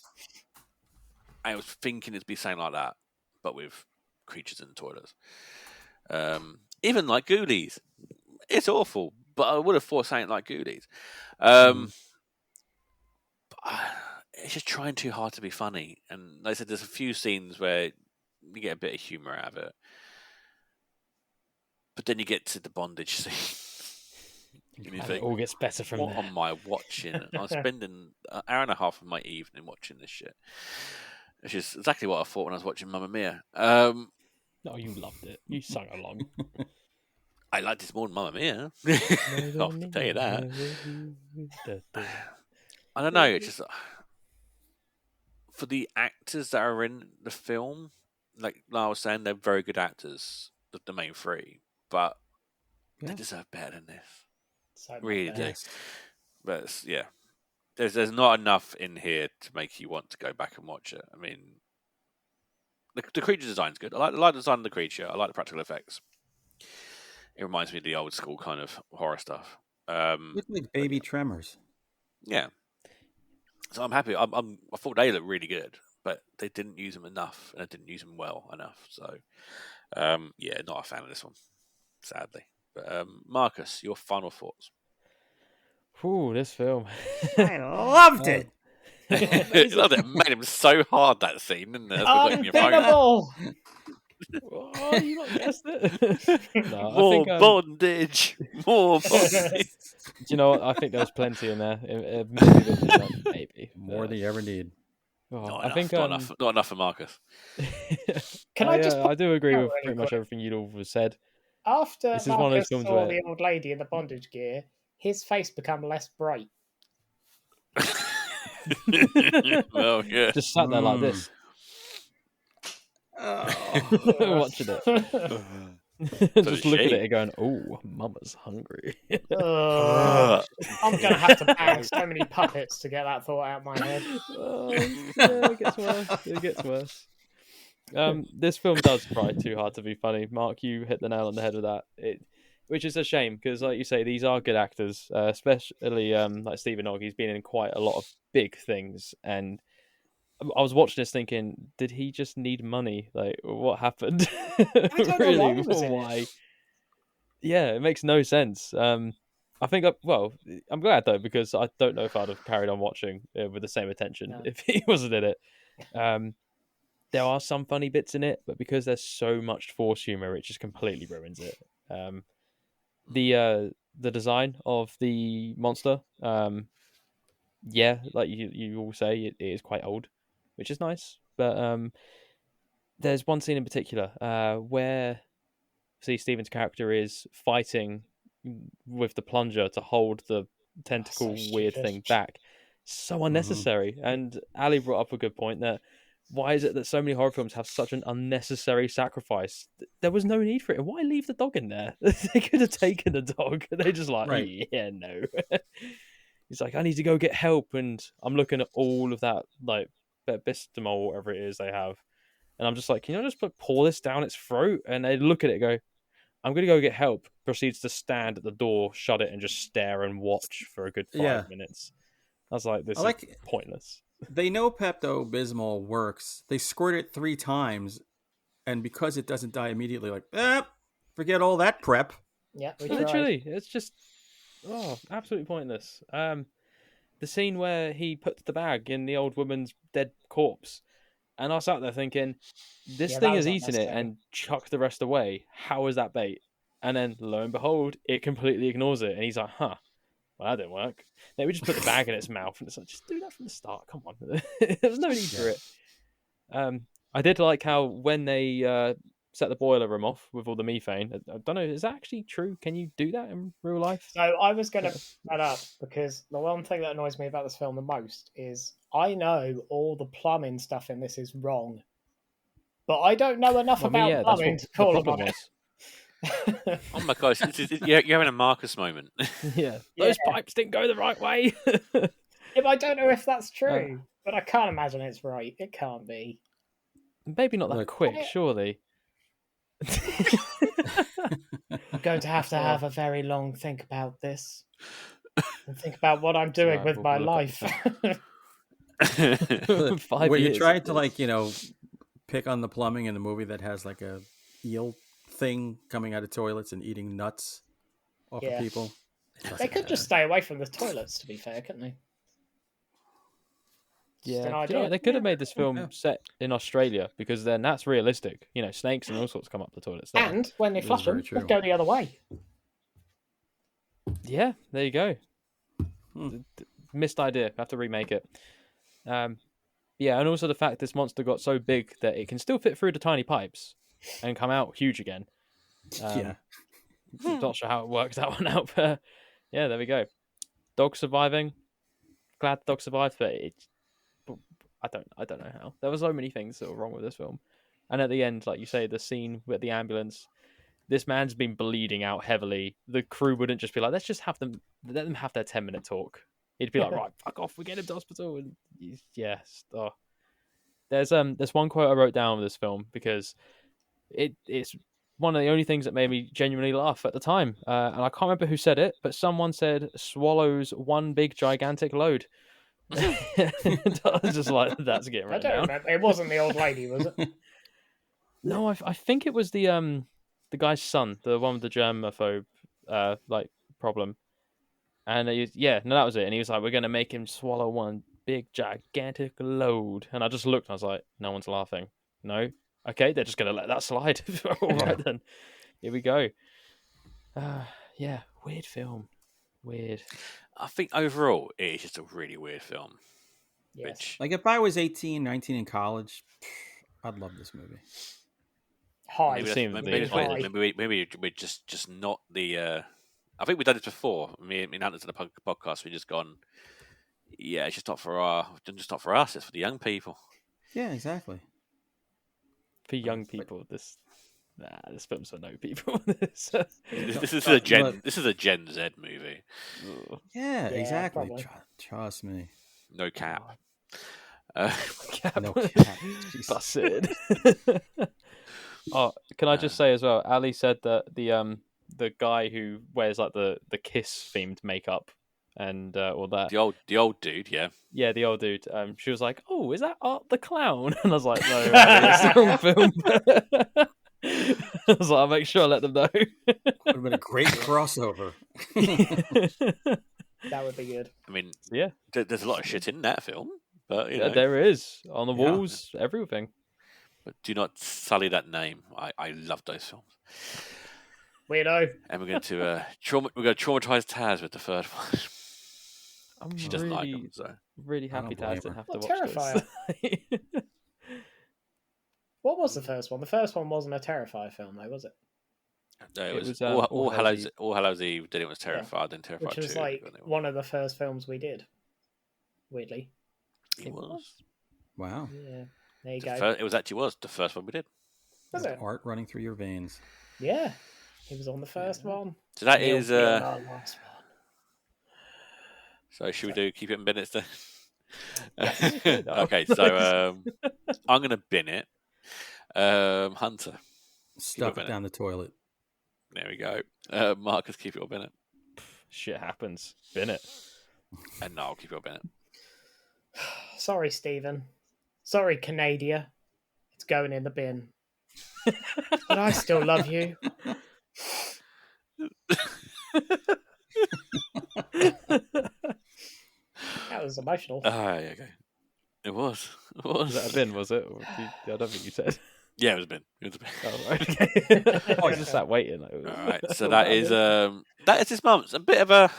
I was thinking it'd be something like that, but with creatures in the toilets. Even like Ghoulies. It's awful, but I would have thought something like Ghoulies. It's just trying too hard to be funny. And like I said, there's a few scenes where you get a bit of humour out of it. But then you get to the bondage scene. It all gets better from what there. am I watching? I'm spending an hour and a half of my evening watching this shit. Which is exactly what I thought when I was watching Mamma Mia. No, you loved it. You sung along. I liked this more than Mamma Mia. I'll tell you that. I don't know. It's just for the actors that are in the film, like I was saying, they're very good actors, the main three, but they deserve better than this. So really do. But yeah, there's not enough in here to make you want to go back and watch it. I mean, the creature design's good. I like the design of the creature. I like the practical effects. It reminds me of the old school kind of horror stuff. Look like baby tremors. Yeah. So I'm happy. I thought they looked really good, but they didn't use them enough, and they didn't use them well enough. So, yeah, not a fan of this one, sadly. But Marcus, your final thoughts? Ooh, this film. I loved it. Loved it. It made him so hard, that scene, didn't it? Unbeatable! Oh, you not guessed it? No, more bondage. More bondage. Do you know what? I think there was plenty in there. Maybe more than you ever need. I think not enough for Marcus. I do agree with pretty much everything you'd all said. After this is Marcus one of those films saw where the old lady in the bondage gear, his face became less bright. Well, yeah. Just sat there like this. Watching it. Just looking at it going, oh, mama's hungry. I'm going to have to bang so many puppets to get that thought out of my head. Yeah, it gets worse. It gets worse. This film does try too hard to be funny. Mark, you hit the nail on the head with that. Which is a shame, because like you say, these are good actors, especially like Stephen Ogg. He's been in quite a lot of big things, and I was watching this thinking, did he just need money? Like, what happened? Really? Why? Yeah, it makes no sense. I think, I'm glad though, because I don't know if I'd have carried on watching with the same attention if he wasn't in it. There are some funny bits in it, but because there's so much forced humor, it just completely ruins it. The design of the monster, like you all say, it is quite old, which is nice. But there's one scene in particular where Stephen's character is fighting with the plunger to hold the tentacle weird thing back. So unnecessary. And Ali brought up a good point that why is it that so many horror films have such an unnecessary sacrifice? There was no need for it. Why leave the dog in there? They could have taken the dog. They're just like, yeah, no. He's like, I need to go get help. And I'm looking at all of that, like, Bistamol, whatever it is they have. And I'm just like, can you just pour this down its throat? And they look at it and go, I'm going to go get help. Proceeds to stand at the door, shut it, and just stare and watch for a good 5 minutes. I was like, this is pointless. They know Pepto-Bismol works. They squirt it 3 times, and because it doesn't die immediately, like, forget all that prep. Yeah, literally, it's just absolutely pointless. The scene where he puts the bag in the old woman's dead corpse, and I sat there thinking, this thing has eaten it and chucked the rest away. How is that bait? And then lo and behold, it completely ignores it, and he's like, well, that didn't work. Then we just put the bag in its mouth, and it's like, just do that from the start. Come on. There's no need for it. I did like how when they set the boiler room off with all the methane, I don't know, is that actually true? Can you do that in real life? So I was going to bring that up, because the one thing that annoys me about this film the most is I know all the plumbing stuff in this is wrong, but I don't know enough about plumbing to call it on it. Oh my gosh, you're having a Marcus moment. Those pipes didn't go the right way. But I don't know if that's true, but I can't imagine it's right. It can't be. Maybe not that quick, surely. I'm going to have a very long think about this and think about what I'm doing with my life. When you try to pick on the plumbing in a movie that has like a eel thing coming out of toilets and eating nuts off of people. They could just stay away from the toilets, to be fair, couldn't they? Yeah, they could have made this film set in Australia because then that's realistic. Snakes and all sorts come up the toilets there. And when they flush them, let's go the other way. Yeah, there you go. Missed idea. Have to remake it. Yeah, and also the fact this monster got so big that it can still fit through the tiny pipes and come out huge again. Not sure how it works that one out, but yeah, there we go. Dog surviving. Glad the dog survived, but I don't know how. There were so many things that were wrong with this film. And at the end, like you say, the scene with the ambulance, this man's been bleeding out heavily. The crew wouldn't just be like, let's just let them have their 10-minute talk. He'd be like, right, fuck off, we get him to hospital. And yes. Oh. There's one quote I wrote down with this film because it's one of the only things that made me genuinely laugh at the time. And I can't remember who said it, but someone said, swallows one big gigantic load. I was just like, that's getting right. I don't remember. It wasn't the old lady, was it? No, I think it was the guy's son, the one with the germaphobe problem. And that was it. And he was like, we're gonna make him swallow one big gigantic load. And I just looked and I was like, no one's laughing. No? Okay, they're just gonna let that slide. All right then. Here we go. Yeah, weird film. Weird. I think overall it is just a really weird film. Yes. Like if I was 18, 19 in college, I'd love this movie. Maybe we're just not the. I think we've done this before. Me and Hunter to the podcast. We just gone. Yeah, it's just not for us. It's for the young people. Yeah, exactly. For young people, this film's for no people. This is a Gen Z movie. Yeah, exactly. Trust me. No cap. No cap. Busted. Oh, can I just say as well? Ali said that the guy who wears like the Kiss themed makeup and all that. The old dude, yeah. Yeah, the old dude. She was like, "Oh, is that Art the Clown?" And I was like, "No, it's the wrong film." I was like, "I'll make sure I let them know." Would have been a great crossover. That would be good. I mean, yeah, there's a lot of shit in that film, but there is on the walls, everything. But do not sully that name. I love those films. Weirdo. And we're going to traumatize Taz with the third one. She doesn't like them, so really happy Taz didn't have to watch Terrifier. this. What was the first one? The first one wasn't a Terrifier film, though, was it? No, it was All Hallows Eve. Then it was Terrified, then Terrified 2. Which was like one of the first films we did. Weirdly. It was. Wow. Yeah. There you go. It was the first one we did. Was it? Art running through your veins. Yeah. He was on the first one. So that is the last one. So should we do Keep It in Bennett then? Okay, so I'm going to bin it. Hunter. Stuff it down the toilet. There we go. Marcus, keep it or bin it. Shit happens. Bin it. And no, I'll keep it or bin it. Sorry, Stephen. Sorry, Canada. It's going in the bin. But I still love you. That was emotional. Okay. It was. Was that a bin, was it? I don't think you said. Yeah, it was a bin. Oh, right, okay. I was just sat waiting. All right, so that is this month. A bit of a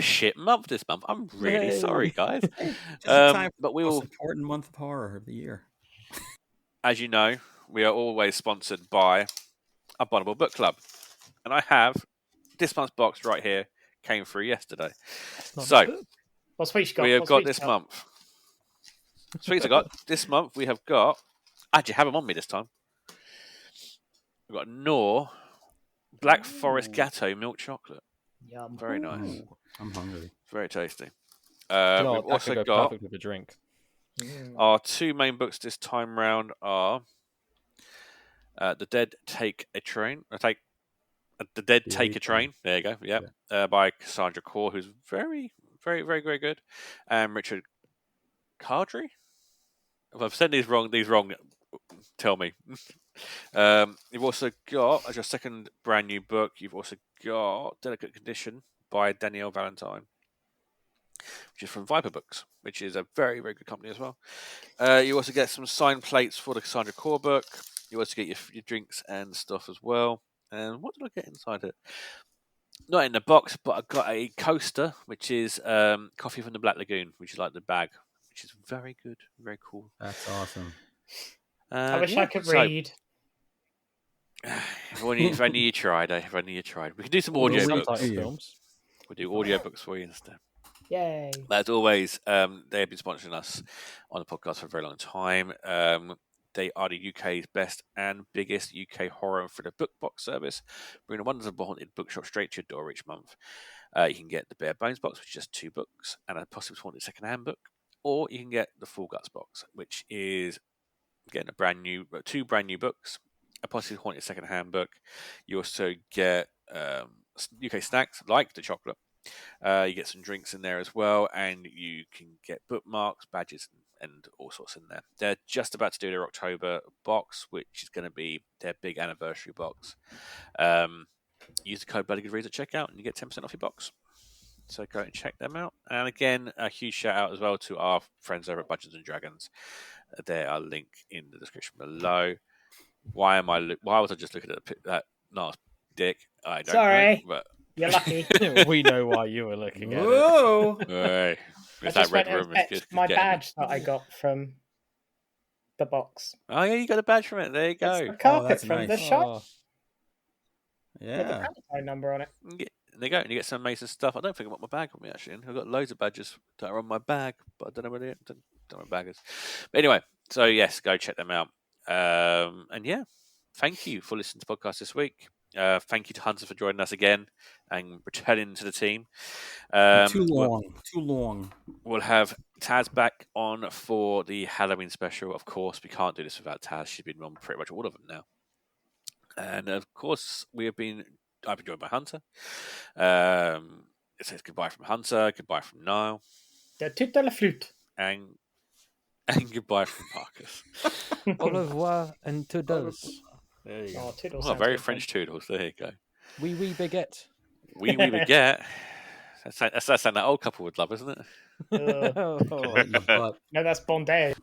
shit month this month. I'm really sorry, guys. But we will. Most important month of horror of the year. As you know, we are always sponsored by Abominable Book Club, and I have this month's box right here. Came through yesterday. So what sweets you got? We have got this month. Sweets I got this month. We have got. Actually, have them on me this time. We've got Knorr Black Forest Gatto milk chocolate. Yum. Very nice. Ooh, I'm hungry. Very tasty. We've also got with a drink. Our two main books this time round are The Dead Take a Train. The Dead Take a Train. There you go. Yeah. By Cassandra Core, who's very, very, very, very good. And Richard Cardry. If I've said these wrong, tell me. You've also got, as your second brand new book, you've also got Delicate Condition by Danielle Valentine. which is from Viper Books, which is a very, very good company as well. You also get some signed plates for the Cassandra Core book. You also get your drinks and stuff as well. And what did I get inside it? Not in the box, but I got a coaster, which is Coffee from the Black Lagoon, which is like the bag, which is very good, very cool. That's awesome. I wish I could read. If only you tried, If only you tried. We could do some audio books. Films. We'll do audio books for you instead. Yay. As always, they have been sponsoring us on the podcast for a very long time. They are the UK's best and biggest UK horror and thriller book box service, bringing the wonders of a haunted bookshop straight to your door each month. You can get the Bare Bones box, which is just 2 books, and a possibly haunted second-hand book, or you can get the Full Guts box, which is getting 2 brand new books, a possibly haunted second-hand book. You also get UK snacks like the chocolate. You get some drinks in there as well, and you can get bookmarks, badges, and all sorts in there. They're just about to do their October box, which is going to be their big anniversary box. Use the code BLOODYGOODREADS at checkout, and you get 10% off your box. So go and check them out. And again, a huge shout out as well to our friends over at Dungeons and Dragons. There are a link in the description below. Why was I just looking at that nice dick? I don't know. But you're lucky. We know why you were looking at Whoa. it. Hey, I just went and fetched my badge that I got from the box. Oh yeah, you got a badge from it. There you go. It's the carpet that's from nice. the shop. Yeah. With the Valentine number on it. There you go. And you get some amazing stuff. I don't think I've got my bag on me actually. I've got loads of badges that are on my bag, but I don't know where don't know what my bag is. But anyway, so yes, go check them out. And yeah, thank you for listening to the podcast this week. Thank you to Hunter for joining us again and returning to the team. Too long. We'll have Taz back on for the Halloween special. Of course, we can't do this without Taz. She's been on pretty much all of them now. And of course, I've been joined by Hunter. It says goodbye from Hunter, goodbye from Niall. The toute la flûte. And goodbye from Marcus. Au revoir and toodles. There you go. Oh, very French toodles. There you go. Oui, baguette. Oui, baguette. That's something that old couple would love, isn't it? No, that's bondage.